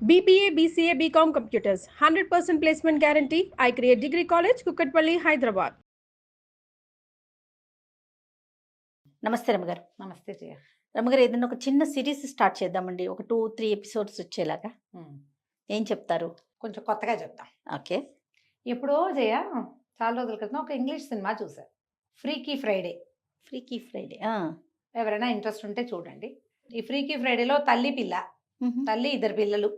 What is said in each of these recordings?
BBA, BCA, BCom Computers, 100% placement guarantee. I create Degree College, Kukatpalli, Hyderabad. నమస్తే రమగారు. నమస్తే జయ. రమగారు, ఏదైనా ఒక చిన్న సిరీస్ స్టార్ట్ చేద్దామండి, ఒక 2-3 ఎపిసోడ్స్ వచ్చేలాగా. ఏం చెప్తారు? కొంచెం కొత్తగా చెప్తాం. ఓకే. ఎప్పుడో జయ చాలా రోజుల క్రితం ఒక ఇంగ్లీష్ సినిమా చూశారు, ఫ్రీకీ ఫ్రైడే. ఫ్రీకీ ఫ్రైడే. ఎవరైనా ఇంట్రెస్ట్ ఉంటే చూడండి. ఈ ఫ్రీకీ ఫ్రైడేలో తల్లి పిల్ల, తల్లి 2 పిల్లలు,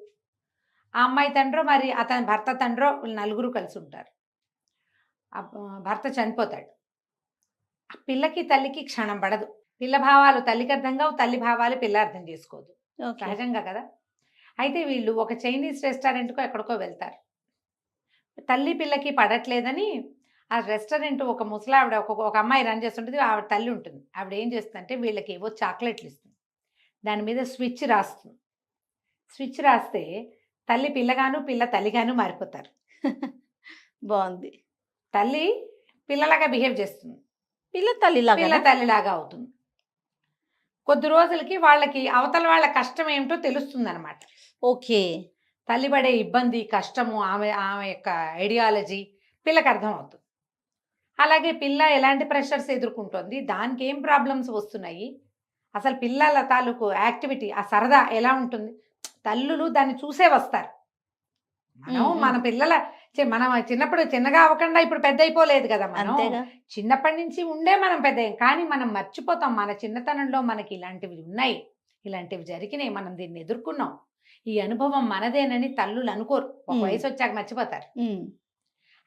ఆ అమ్మాయి తండ్రో మరి అతని భర్త తండ్రో వీళ్ళు నలుగురు కలిసి ఉంటారు. భర్త చనిపోతాడు. ఆ పిల్లకి తల్లికి క్షణం పడదు. పిల్ల భావాలు తల్లికి అర్థం కావు, తల్లి భావాలు పిల్ల అర్థం చేసుకోదు, సహజంగా కదా. అయితే వీళ్ళు ఒక చైనీస్ రెస్టారెంట్కో ఎక్కడికో వెళ్తారు. తల్లి పిల్లకి పడట్లేదని ఆ రెస్టారెంట్ ఒక ముసలావిడ ఒక అమ్మాయి రన్ చేస్తుంటుంది, ఆవిడ తల్లి ఉంటుంది. ఆవిడ ఏం చేస్తుందంటే వీళ్ళకి ఏవో చాక్లెట్లు ఇస్తుంది, దాని మీద స్విచ్ రాస్తుంది. స్విచ్ రాస్తే తల్లి పిల్లగాను పిల్ల తల్లిగాను మారిపోతారు. బాగుంది. తల్లి పిల్లలాగా బిహేవ్ చేస్తుంది, పిల్ల తల్లిలాగా అవుతుంది. కొద్ది రోజులకి వాళ్ళకి అవతల వాళ్ళ కష్టం ఏమిటో తెలుస్తుంది అనమాట. ఓకే. తల్లి పడే ఇబ్బంది, కష్టము, ఆమె యొక్క ఐడియాలజీ పిల్లకి అర్థం అవుతుంది. అలాగే పిల్ల ఎలాంటి ప్రెషర్స్ ఎదుర్కొంటుంది, దానికి ఏం ప్రాబ్లమ్స్ వస్తున్నాయి, అసలు పిల్లల తాలూకు యాక్టివిటీ, ఆ సరదా ఎలా ఉంటుంది, తల్లులు దాన్ని చూసే వస్తారు. మన పిల్లల మనం చిన్నప్పుడు చిన్నగా అవ్వకుండా ఇప్పుడు పెద్ద అయిపోలేదు కదా. మనం చిన్నప్పటి నుంచి ఉండే మనం పెద్ద, కానీ మనం మర్చిపోతాం మన చిన్నతనంలో మనకి ఇలాంటివి ఉన్నాయి, ఇలాంటివి జరిగినాయి, మనం దీన్ని ఎదుర్కొన్నాం, ఈ అనుభవం మనదేనని తల్లులు అనుకోరు. ఒక వయసు వచ్చాక మర్చిపోతారు.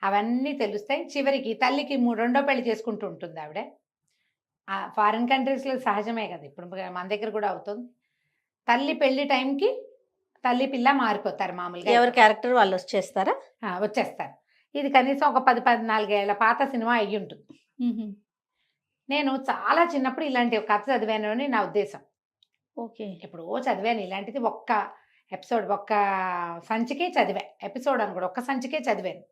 అవన్నీ తెలుస్తాయి. చివరికి తల్లికి రెండో పెళ్లి చేసుకుంటూ ఉంటుంది ఆవిడ. ఫారిన్ కంట్రీస్లో సహజమే కదా, ఇప్పుడు మన దగ్గర కూడా అవుతుంది. తల్లి పెళ్లి టైంకి తల్లి పిల్ల మారిపోతారు. మామూలుగా ఎవరి క్యారెక్టర్ వాళ్ళు వచ్చేస్తారు. ఇది కనీసం ఒక 10-14 ఏళ్ల పాత సినిమా అయ్యి ఉంటుంది. నేను చాలా చిన్నప్పుడు ఇలాంటి కథ చదివాను అని నా ఉద్దేశం. ఓకే. ఎప్పుడో చదివాను ఇలాంటిది, ఒక్క ఎపిసోడ్, ఒక్క సంచికే చదివా. ఎపిసోడ్ అని కూడా ఒక్క సంచికే చదివాను,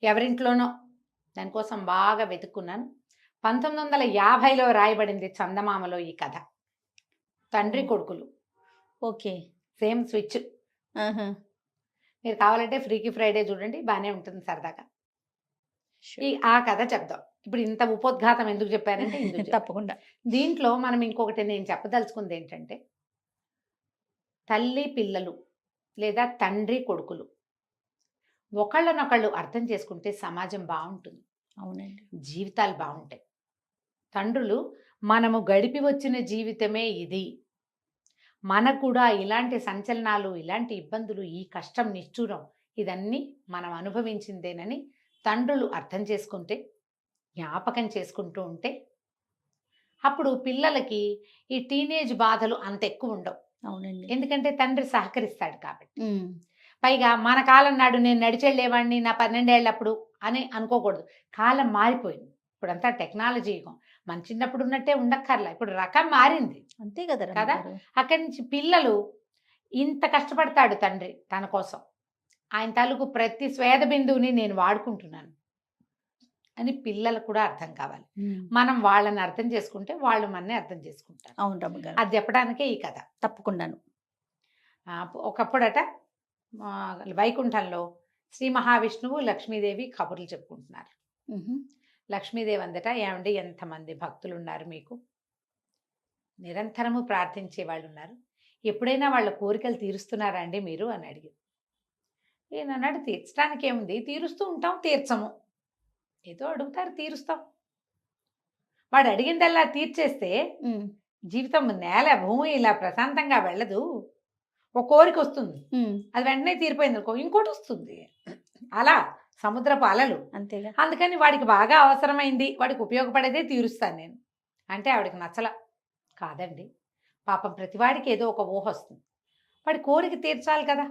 ఎవరింట్లోనో. దానికోసం బాగా వెతుక్కున్నాను. 1950లో రాయబడింది చందమామలో ఈ కథ. తండ్రి కొడుకులు. ఓకే. Same switch. మీరు కావాలంటే ఫ్రీకీ ఫ్రైడే చూడండి, బాగానే ఉంటుంది సరదాగా. ఆ కథ చెప్దాం. ఇప్పుడు ఇంత ఉపోద్ఘాతం ఎందుకు చెప్పానంటే తప్పకుండా దీంట్లో మనం ఇంకొకటి నేను చెప్పదలుచుకుంది ఏంటంటే, తల్లి పిల్లలు లేదా తండ్రి కొడుకులు ఒకళ్ళనొకళ్ళు అర్థం చేసుకుంటే సమాజం బాగుంటుంది. అవునండి, జీవితాలు బాగుంటాయి. తండ్రులు మనము గడిపి వచ్చిన జీవితమే ఇది, మనకు కూడా ఇలాంటి సంచలనాలు, ఇలాంటి ఇబ్బందులు, ఈ కష్టం, నిష్ఠూరం ఇదన్నీ మనం అనుభవించిందేనని తండ్రులు అర్థం చేసుకుంటే, జ్ఞాపకం చేసుకుంటూ ఉంటే, అప్పుడు పిల్లలకి ఈ టీనేజ్ బాధలు అంత ఎక్కువ ఉండవు. అవునండి, ఎందుకంటే తండ్రి సహకరిస్తాడు కాబట్టి. పైగా మన కాలం నాడు నేను నడిచెళ్ళేవాడిని నా 12 ఏళ్ళప్పుడు అని అనుకోకూడదు. కాలం మారిపోయింది, ఇప్పుడంతా టెక్నాలజీ యుగం. మన చిన్నప్పుడు ఉన్నట్టే ఉండక్కర్లా, ఇప్పుడు రకం మారింది. అంతే కదా కదా. అక్కడి నుంచి పిల్లలు ఇంత కష్టపడతాడు తండ్రి తన కోసం, ఆయన తాలూకు ప్రతి స్వేద బిందువుని నేను వాడుకుంటున్నాను అని పిల్లలకు కూడా అర్థం కావాలి. మనం వాళ్ళని అర్థం చేసుకుంటే వాళ్ళు మనని అర్థం చేసుకుంటారు. అవును రమ్మగారు, అది చెప్పడానికే ఈ కథ. తప్పకుండాను. ఒకప్పుడట వైకుంఠంలో శ్రీ మహావిష్ణువు లక్ష్మీదేవి కబుర్లు చెప్పుకుంటున్నారు. లక్ష్మీదేవి అందట, ఏమండి ఎంతమంది భక్తులు ఉన్నారు మీకు, నిరంతరము ప్రార్థించే వాళ్ళు ఉన్నారు, ఎప్పుడైనా వాళ్ళ కోరికలు తీరుస్తున్నారా అండి మీరు అని అడిగింది. ఏనన్నాడు, తీర్చడానికి ఏముంది, తీరుస్తూ ఉంటాం, తీర్చము, ఏదో అడుగుతారు తీరుస్తాం. వాడు అడిగిందల్లా తీర్చేస్తే జీవితం నేల భూమి ఇలా ప్రశాంతంగా వెళ్ళదు. ఒక కోరిక వస్తుంది, అది వెంటనే తీరిపోయింది అనుకో, ఇంకోటి వస్తుంది. అలా సముద్రపు అలలు. అంతేగా. అందుకని వాడికి బాగా అవసరమైంది, వాడికి ఉపయోగపడేదే తీరుస్తాను నేను అంటే ఆవిడకి నచ్చల. కాదండి, పాపం ప్రతివాడికి ఏదో ఒక ఊహ వస్తుంది, వాడి కోరిక తీర్చాలి కదా.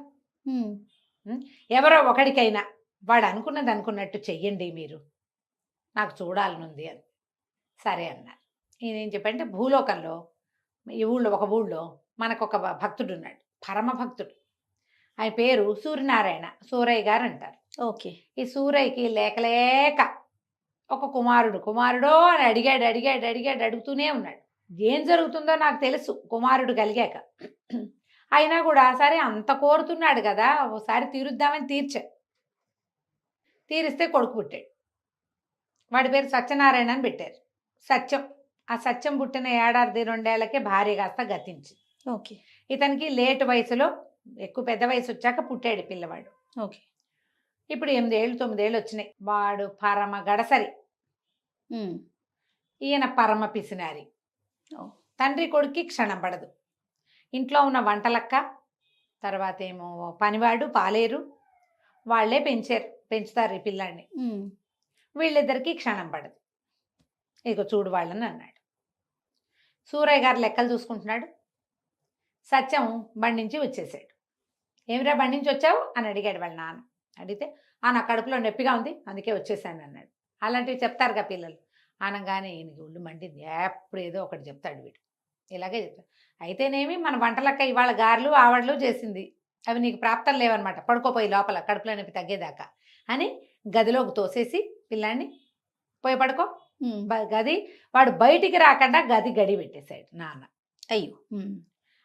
ఎవరో ఒకడికైనా వాడు అనుకున్నది అనుకున్నట్టు చెయ్యండి మీరు, నాకు చూడాలనుంది అని. సరే అన్నారు. నేనేం చెప్పంటే, భూలోకంలో ఈ ఊళ్ళో ఒక ఊళ్ళో మనకు ఒక భక్తుడు ఉన్నాడు, పరమ భక్తుడు. ఆయన పేరు సూర్యనారాయణ, సూరయ్య గారు అంటారు. ఓకే. ఈ సూరయ్యకి లేక ఒక కుమారుడో అని అడిగాడు, అడుగుతూనే ఉన్నాడు. ఏం జరుగుతుందో నాకు తెలుసు కుమారుడు కలిగాక. అయినా కూడా సరే అంత కోరుతున్నాడు కదా, ఒకసారి తీరుద్దామని తీరిస్తే కొడుకు పుట్టాడు. వాడి పేరు సత్యనారాయణ అని పెట్టారు. సత్యం. ఆ సత్యం పుట్టిన ఏడాది 2 ఏళ్లకే భార్య కాస్త గతించింది. ఓకే. ఇతనికి లేట్ వయసులో, ఎక్కువ పెద్ద వయసు వచ్చాక పుట్టాడు పిల్లవాడు. ఓకే. ఇప్పుడు 8 ఏళ్ళు 9 ఏళ్ళు వచ్చినాయి. వాడు పరమ గడసరి, ఈయన పరమ పిసినారి. తండ్రి కొడుక్కి క్షణం పడదు. ఇంట్లో ఉన్న వంటలక్క, తర్వాత ఏమో పనివాడు, పాలేరు, వాళ్ళే పెంచుతారు ఈ పిల్లాడిని. వీళ్ళిద్దరికీ క్షణం పడదు. ఇక చూడు వాళ్ళని అన్నాడు. సూరయ్య గారు లెక్కలు చూసుకుంటున్నాడు. సత్యం బండి నుంచి వచ్చేసాడు. ఏమిరా బండి నుంచి వచ్చావు అని అడిగాడు వాళ్ళ నాన్న. అడిగితే నా కడుపులో నొప్పిగా ఉంది అందుకే వచ్చేసాను అన్నాడు. అలాంటివి చెప్తారుగా పిల్లలు. అనగానే ఈయనకి ఒళ్ళు మండింది. ఎప్పుడు ఏదో ఒకటి చెప్తాడు వీడు, ఇలాగే చెప్తాడు. అయితేనేమి మన వంటలక్క ఇవాళ గారెలు ఆవడలు చేసింది, అవి నీకు ప్రాప్తం లేవన్నమాట, పడుకోపోయి లోపల కడుపులో నొప్పి తగ్గేదాకా అని గదిలోకి తోసేసి పిల్లాన్ని పోయి పడుకో గది, వాడు బయటికి రాకుండా గడి పెట్టేశాడు నాన్న. అయ్యో.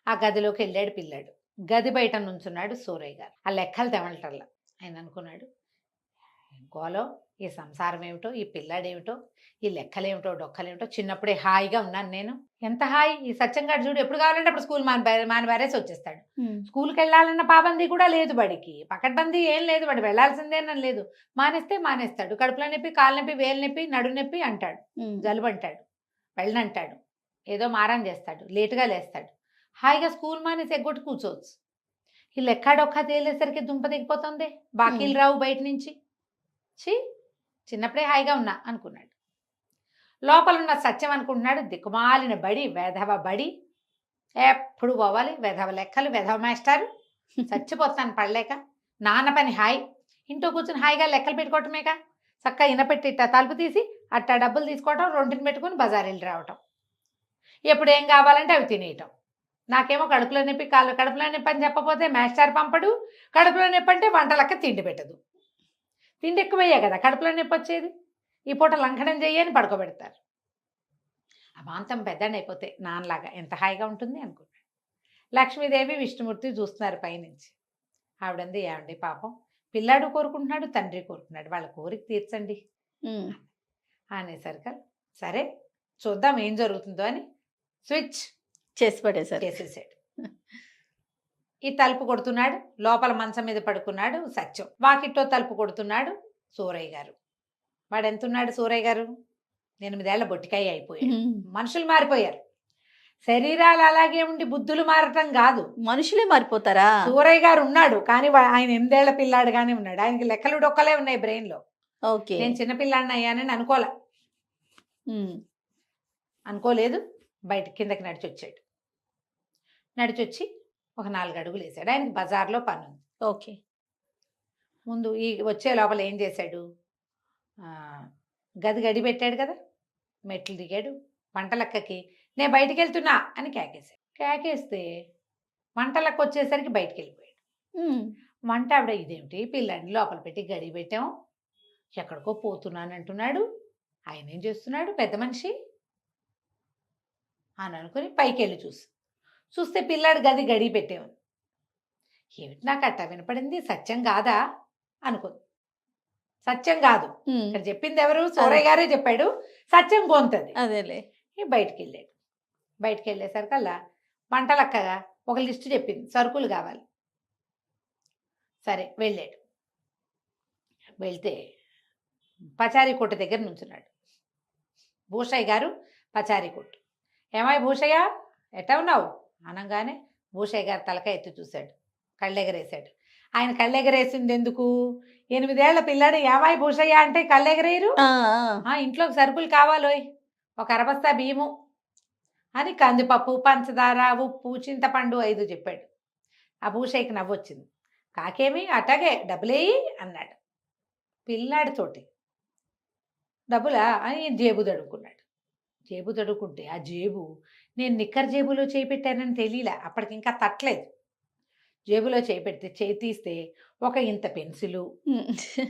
ఆ గదిలోకి వెళ్ళాడు పిల్లాడు. గది బయట నుంచున్నాడు సూరయ్య గారు. ఆ లెక్కలు తెమలటల్లా. ఆయన అనుకున్నాడు, గోలో ఈ సంసారం ఏమిటో, ఈ పిల్లాడేమిటో, ఈ లెక్కలేమిటో డొక్కలేమిటో. చిన్నప్పుడే హాయిగా ఉన్నాను నేను, ఎంత హాయి. ఈ సత్యంగాడు చూడు ఎప్పుడు కావాలంటే అప్పుడు స్కూల్ మానిపారేసి వచ్చేస్తాడు. స్కూల్కి వెళ్ళాలన్న పాబందీ కూడా లేదు బడికి, పకడ్బందీ ఏం లేదు, వాడు వెళ్ళాల్సిందేనని లేదు. మానేస్తాడు. కడుపులో నొప్పి, కాలు నొప్పి, వేలు నొప్పి, నడు నొప్పి అంటాడు, జలుబు అంటాడు, వెళ్ళనంటాడు, ఏదో మారం చేస్తాడు, లేటుగా లేస్తాడు. హాయిగా స్కూల్ మానేసి ఎగ్గొట్టి కూర్చోవచ్చు. ఈ లెక్కాడొక్క తేలేసరికి దుంప దిగిపోతుంది, బాకీలు రావు బయట నుంచి. చిన్నప్పుడే హాయిగా ఉన్నా అనుకున్నాడు. లోపల ఉన్న సత్యం అనుకుంటున్నాడు, దిక్కుమాలిన బడి, వెధవ బడి, ఎప్పుడు పోవాలి, వెధవ లెక్కలు, వెధవ మాస్టారు, చచ్చిపోతాను పడలేక. నాన్న పని హాయి, ఇంట్లో కూర్చొని హాయిగా లెక్కలు పెట్టుకోవటమేక. చక్కగా ఇనపెట్టి ఇట్ట తలుపు తీసి అట్టా డబ్బులు తీసుకోవటం, రెండుని పెట్టుకుని బజార్ వెళ్ళి రావటం, ఎప్పుడు ఏం కావాలంటే అవి తినేయటం. నాకేమో కడుపులో నొప్పి, కడుపులో నొప్పి అని చెప్పపోతే మాస్టర్ పంపడు, కడుపులో నొప్పి అంటే వంటలక్క తిండి పెట్టదు. తిండి ఎక్కువయ్యే కదా కడుపులో నొప్పి వచ్చేది. ఈ పూట లంఘనం చెయ్యని పడుకోబెడతారు. ఆ మాంతం పెద్దని అయిపోతే నాన్నలాగా ఎంత హాయిగా ఉంటుంది అనుకున్నాడు. లక్ష్మీదేవి విష్ణుమూర్తి చూస్తున్నారు పైనుంచి. ఆవిడంది, ఏమండి పాపం పిల్లాడు కోరుకుంటున్నాడు, తండ్రి కోరుకున్నాడు, వాళ్ళ కోరిక తీర్చండి అనేసరికి సరే చూద్దాం ఏం జరుగుతుందో అని స్విచ్ చేసేసాడు. ఈ తలుపు కొడుతున్నాడు, లోపల మంచం మీద పడుకున్నాడు సత్యం. వాకిట్లో తలుపు కొడుతున్నాడు సూరయ్య గారు. వాడు ఎంతున్నాడు సూరయ్య గారు? 8 ఏళ్ల బొట్టికాయ అయిపోయాడు. మనుషులు మారిపోయారు. శరీరాలు అలాగే ఉండి బుద్ధులు మారటం కాదు, మనుషులే మారిపోతారా? సూరయ్య గారు ఉన్నాడు కానీ ఆయన 8 ఏళ్ల పిల్లాడుగానే ఉన్నాడు. ఆయనకి లెక్కలు డొక్కలే ఉన్నాయి బ్రెయిన్ లో. ఓకే. నేను చిన్నపిల్లాడిని అయ్యానని అనుకోలేదు. బయట కిందకి నడిచొచ్చాడు. నడిచొచ్చి ఒక 4 అడుగులు వేసాడు. ఆయనకి బజార్లో పని ఉంది. ఓకే. ముందు ఈ వచ్చే లోపల ఏం చేశాడు, గడి పెట్టాడు కదా, మెట్లు దిగాడు. వంటలక్కకి నేను బయటికి వెళ్తున్నా అని కేకేశాడు. కేకేస్తే వంటలక్క వచ్చేసరికి బయటికి వెళ్ళిపోయాడు. వంట ఆవిడ, ఇదేమిటి పిల్లాడిని లోపల పెట్టి గడి పెట్టాం, ఎక్కడికో పోతున్నాను అంటున్నాడు, ఆయన ఏం చేస్తున్నాడు పెద్ద మనిషి అని అనుకుని పైకి వెళ్ళి చూస్తే పిల్లాడు గడి పెట్టేవాడు. ఏమిటి నాకు అట్ట వినపడింది, సత్యం కాదా అనుకుంది. సత్యం కాదు, ఇక్కడ చెప్పింది ఎవరు? సూరయ్య గారే చెప్పాడు, సత్యం గొంతది. అదేలే. బయటికి వెళ్ళాడు. బయటికి వెళ్ళేసరికల్లా వంటలక్కగా ఒక లిస్టు చెప్పింది, సరుకులు కావాలి. సరే వెళ్ళాడు. వెళ్తే పచారీ కొట్టు దగ్గర నుంచున్నాడు భూషయ్య గారు. పచారీ కొట్టు. ఏమాయి భూషయ్య ఎట్టా ఉన్నావు అనగానే భూషయ్య గారు తలకాయ ఎత్తి చూశాడు, కళ్ళెగరేశాడు. ఆయన కళ్ళెగరేసింది ఎందుకు? 8 ఏళ్ల పిల్లాడు ఏమాయి భూషయ్య అంటే కళ్ళెగరేరు. ఇంట్లోకి సరుకులు కావాలోయ్, ఒక అరబస్తా బియ్యము అని కందిపప్పు, పంచదార, ఉప్పు, చింతపండు 5 చెప్పాడు. ఆ భూషయ్యకి నవ్వొచ్చింది. కాకేమి అట్టగే డబ్బులేయి అన్నాడు. పిల్లాడితోటి డబ్బులా అని జేబు తడుక్కున్నాడు. జేబు తడుక్కుంటే ఆ జేబు నేను నిక్కర్ జేబులో చేయి పెట్టానని తెలియలే, అప్పటికి ఇంకా తట్టలేదు. జేబులో చేయి పెడితే చేయి తీస్తే ఒక ఇంత పెన్సిలు,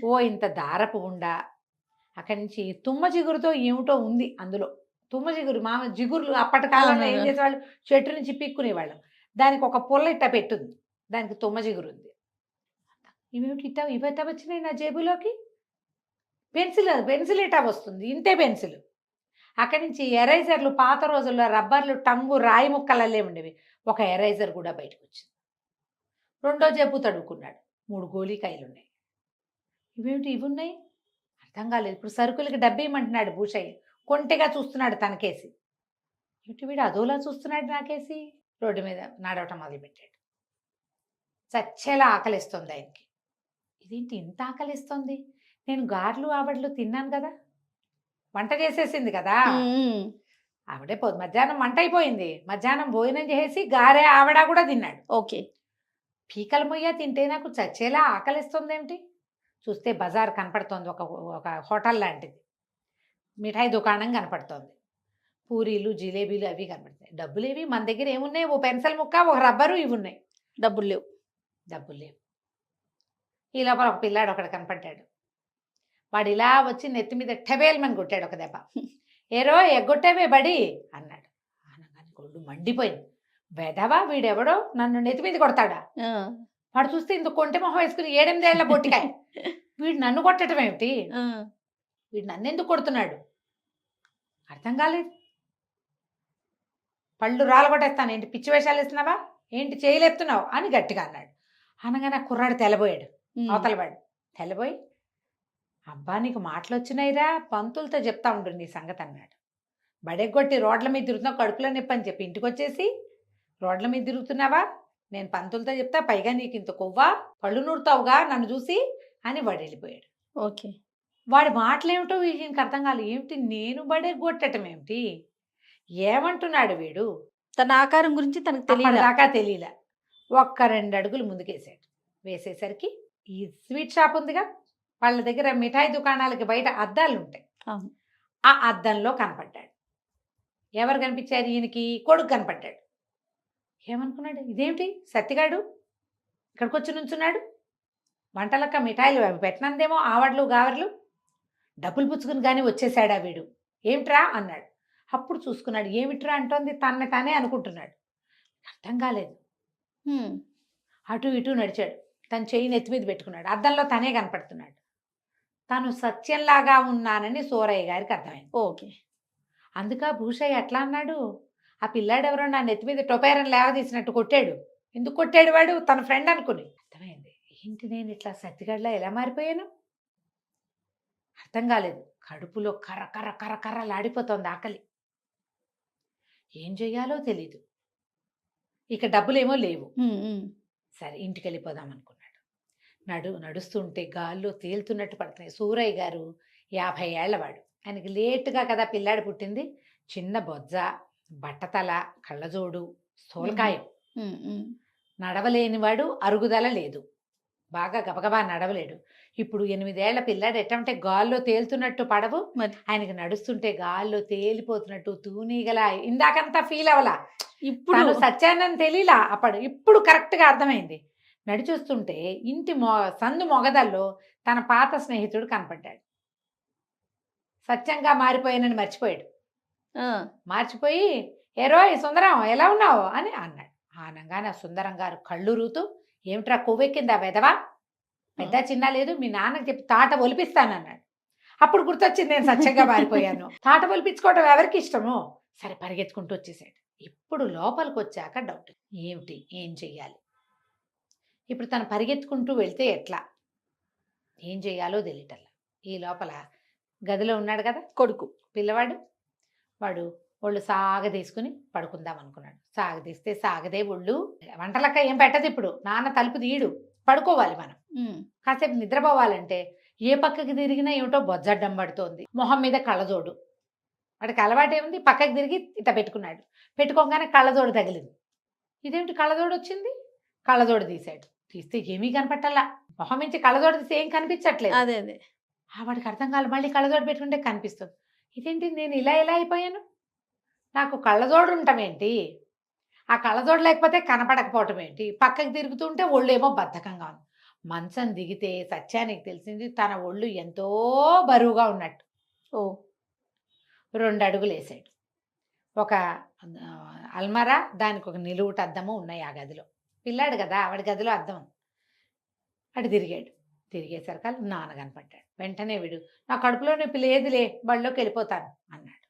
ఓ ఇంత దారపు ఉండ, అక్కడి నుంచి తుమ్మ జిగురుతో ఏమిటో ఉంది అందులో. తుమ్మ జిగురు, జిగురులు అప్పటి కాలంలో ఏం చేసేవాళ్ళు, చెట్టు నుంచి పిక్కునేవాళ్ళం. దానికి ఒక పుల్ల ఇట్ట పెట్టుంది, దానికి తుమ్మ జిగురుంది. ఇవేమిటి ఇవట వచ్చినాయి నా జేబులోకి, పెన్సిల్ ఇటా వస్తుంది, ఇంతే పెన్సిల్. అక్కడి నుంచి ఎరైజర్లు, పాత రోజుల్లో రబ్బర్లు, టంగు, రాయి ముక్కలల్లే ఉండేవి, ఒక ఎరైజర్ కూడా బయటకు వచ్చింది. రెండో జేబు తడుకున్నాడు, 3 గోళీకాయలు ఉన్నాయి. ఇవేమిటి ఇవి ఉన్నాయి, అర్థం కాలేదు. ఇప్పుడు సరుకులకి డబ్బేయమంటున్నాడు భూషయ్య, కొంటెగా చూస్తున్నాడు తనకేసి. ఏమిటి వీడు అదోలా చూస్తున్నాడు నాకేసి. రోడ్డు మీద నడవటం మొదలుపెట్టాడు. చచ్చేలా ఆకలిస్తుంది ఆయనకి. ఇదేంటి ఇంత ఆకలిస్తుంది, నేను గారెలు ఆవడలు తిన్నాను కదా, వంట చేసేసింది కదా ఆవిడే. మధ్యాహ్నం వంట అయిపోయింది, మధ్యాహ్నం భోజనం చేసి గారె ఆవిడ కూడా తిన్నాడు. ఓకే. పీకల మొయ్య తింటే నాకు చచ్చేలా ఆకలిస్తుంది ఏమిటి. చూస్తే బజార్ కనపడుతోంది, ఒక హోటల్ లాంటిది, మిఠాయి దుకాణం కనపడుతోంది, పూరీలు జిలేబీలు అవి కనపడతాయి. డబ్బులేవి మన దగ్గర ఏమున్నాయి, ఓ పెన్సిల్ ముక్క, ఒక రబ్బరు, ఇవి ఉన్నాయి. డబ్బులు లేవు. ఈ లోపల ఒక పిల్లాడు ఒకడు కనపడ్డాడు. వాడు ఇలా వచ్చి నెత్తి మీద టెబేల్మని కొట్టాడు ఒక దెబ్బ. ఏరో ఎగ్గొట్టేవే బడి అన్నాడు. అనగానే కొళ్ళు మండిపోయింది. వెదవా వీడెవడో నన్ను నెత్తి మీద కొడతాడా. వాడు చూస్తే ఇంత కొంటె మొహం వేసుకుని 7-8 ఏళ్ల బొట్టికాయ, వీడు నన్ను కొట్టడం ఏమిటి, వీడు నన్ను ఎందుకు కొడుతున్నాడు అర్థం కాలేదు. పళ్ళు రాలగొట్టేస్తాను, ఏంటి పిచ్చి వేషాలు ఇస్తున్నావా, ఏంటి చేయలేస్తున్నావు అని గట్టిగా అన్నాడు. అనగానే కుర్రాడు తెల్లబోయాడు, అవతలవాడు తెల్లబోయి, అబ్బా నీకు మాటలు వచ్చినాయిరా, పంతులతో చెప్తా ఉండు నీ సంగతి అన్నాడు. బడెగొట్టి రోడ్ల మీద తిరుగుతున్నావు, కడుపులో నొప్పి అని చెప్పి ఇంటికి వచ్చేసి రోడ్ల మీద తిరుగుతున్నావా, నేను పంతులతో చెప్తా, పైగా నీకు ఇంత కొవ్వా, పళ్ళు నూరుతావుగా నన్ను చూసి అని వాడు వెళ్ళిపోయాడు. ఓకే. వాడి మాటలేమిటో వీడికి అర్థం కాలేదు. ఏమిటి నేను బడెగొట్టడం ఏమిటి, ఏమంటున్నాడు వీడు, తన ఆకారం గురించి తనకు తెలియదు, దాకా తెలియలే. 1-2 అడుగులు ముందుకేసాడు. వేసేసరికి ఈ స్వీట్ షాప్ ఉందిగా, వాళ్ళ దగ్గర మిఠాయి దుకాణాలకి బయట అద్దాలు ఉంటాయి, ఆ అద్దంలో కనపడ్డాడు. ఎవరు కనిపించారు ఈయనకి, కొడుకు కనపడ్డాడు. ఏమనుకున్నాడు, ఇదేమిటి సత్తిగాడు ఇక్కడికి వచ్చి నుంచున్నాడు, వంటలక్క మిఠాయిలు అవి పెట్టనందేమో, ఆవడ్లు గావర్లు, డబ్బులు పుచ్చుకుని కానీ వచ్చేసాడా వీడు, ఏమిట్రా అన్నాడు. అప్పుడు చూసుకున్నాడు, ఏమిట్రా అంటోంది, తనని తానే అనుకుంటున్నాడు, అర్థం కాలేదు. అటు ఇటు నడిచాడు, తన చెయ్యి నెత్తి మీద పెట్టుకున్నాడు, అద్దంలో తనే కనపడుతున్నాడు. తను సత్యంలాగా ఉన్నానని సూరయ్య గారికి అర్థమైంది. ఓకే. అందుక భూషయ్య ఎట్లా అన్నాడు, ఆ పిల్లాడెవరో నా నెత్తి మీద టొపేరని లేవదీసినట్టు కొట్టాడు. ఎందుకు కొట్టాడు వాడు, తన ఫ్రెండ్ అనుకుని. అర్థమైంది, ఏంటి నేను ఇట్లా సత్తిగడ్లా ఎలా మారిపోయాను అర్థం కాలేదు. కడుపులో కర్ర కర్ర కర్ర కర్రలాడిపోతోంది ఆకలి, ఏం చెయ్యాలో తెలీదు. ఇక డబ్బులేమో లేవు. సరే ఇంటికి వెళ్ళిపోదాం అనుకున్నాడు. నడుస్తుంటే గాల్లో తేలుతున్నట్టు పడుతున్నాయి. సూరయ్య గారు 50 ఏళ్లవాడు, ఆయనకి లేటుగా కదా పిల్లాడు పుట్టింది. చిన్న బొజ్జ, బట్టతల, కళ్ళజోడు, స్థూలకాయం, నడవలేనివాడు, అరుగుదల లేదు, బాగా గబగబా నడవలేడు. ఇప్పుడు 8 ఏళ్ల పిల్లాడు ఎట్టంటే గాల్లో తేలుతున్నట్టు పడవు, ఆయనకి నడుస్తుంటే గాల్లో తేలిపోతున్నట్టు తూనీగలా. ఇందాకంతా ఫీల్ అవ్వలా, ఇప్పుడు సత్యాన్ని తెలియలా అప్పుడు, ఇప్పుడు కరెక్ట్గా అర్థమైంది. నడిచొస్తుంటే ఇంటి సందు మొగదల్లో తన పాత స్నేహితుడు కనపడ్డాడు. సత్యంగా మారిపోయానని మర్చిపోయాడు. మార్చిపోయి, ఏరోయ్ సుందరం ఎలా ఉన్నావు అని అన్నాడు. ఆనంగానే సుందరం గారు కళ్ళు రూతూ, ఏమిట్రా కొవ్వెక్కిందా వెదవా, పెద్ద చిన్న లేదు, మీ నాన్నకి చెప్పి తాట ఒలిపిస్తానన్నాడు. అప్పుడు గుర్తొచ్చింది, నేను సత్యంగా మారిపోయాను. తాట ఒలిపించుకోవడం ఎవరికి ఇష్టమో. సరే పరిగెత్తుకుంటూ వచ్చేసాడు. ఇప్పుడు లోపలికి వచ్చాక డౌట్, ఏమిటి ఏం చెయ్యాలి. ఇప్పుడు తను పరిగెత్తుకుంటూ వెళ్తే ఎట్లా, ఏం చెయ్యాలో తెలియటల్లా. ఈ లోపల గదిలో ఉన్నాడు కదా కొడుకు, పిల్లవాడు, వాడు ఒళ్ళు సాగదీసుకుని పడుకుందాం అనుకున్నాడు. సాగదీస్తే సాగదే ఒళ్ళు, వంటలక్క ఏం పెట్టదు. ఇప్పుడు నాన్న తలుపు తీయడు, పడుకోవాలి మనం. కాసేపు నిద్రపోవాలంటే ఏ పక్కకి తిరిగినా ఏమిటో బొజ్జడ్డం పడుతోంది, మొహం మీద కళ్ళజోడు. వాడికి అలవాటు ఏముంది, పక్కకి తిరిగి ఇట్ట పెట్టుకున్నాడు. పెట్టుకోగానే కళ్ళజోడు తగిలింది. ఇదేమిటి కళ్ళజోడు వచ్చింది, కళ్ళజోడు తీశాడు. తీస్తే ఏమీ కనపట్టాలా, మొహం నుంచి కళ్ళజోడు తీస్తే ఏం కనిపించట్లేదు. అదే వాడికి అర్థం కాదు. మళ్ళీ కళ్ళజోడు పెట్టుకుంటే కనిపిస్తుంది. ఇదేంటి నేను ఇలా అయిపోయాను, నాకు కళ్ళజోడు ఉండటం ఏంటి, ఆ కళ్ళజోడు లేకపోతే కనపడకపోవటం ఏంటి, పక్కకి తిరుగుతుంటే ఒళ్ళు ఏమో బద్ధకంగా ఉంది. మంచం దిగితే సత్యానికి తెలిసింది తన ఒళ్ళు ఎంతో బరువుగా ఉన్నట్టు. 2 అడుగులు వేసాడు. ఒక అల్మరా, దానికి ఒక నిలువుట అద్దము ఉన్నాయి ఆ గదిలో. పిల్లాడు కదా, ఆవిడ గదిలో అద్దం. అటు తిరిగాడు. తిరిగేసరికి నాన్న కనపడ్డాడు. వెంటనే వీడు, నా కడుపులో నొప్పి లేదులే, బళ్ళోకి వెళ్ళిపోతాను అన్నాడు.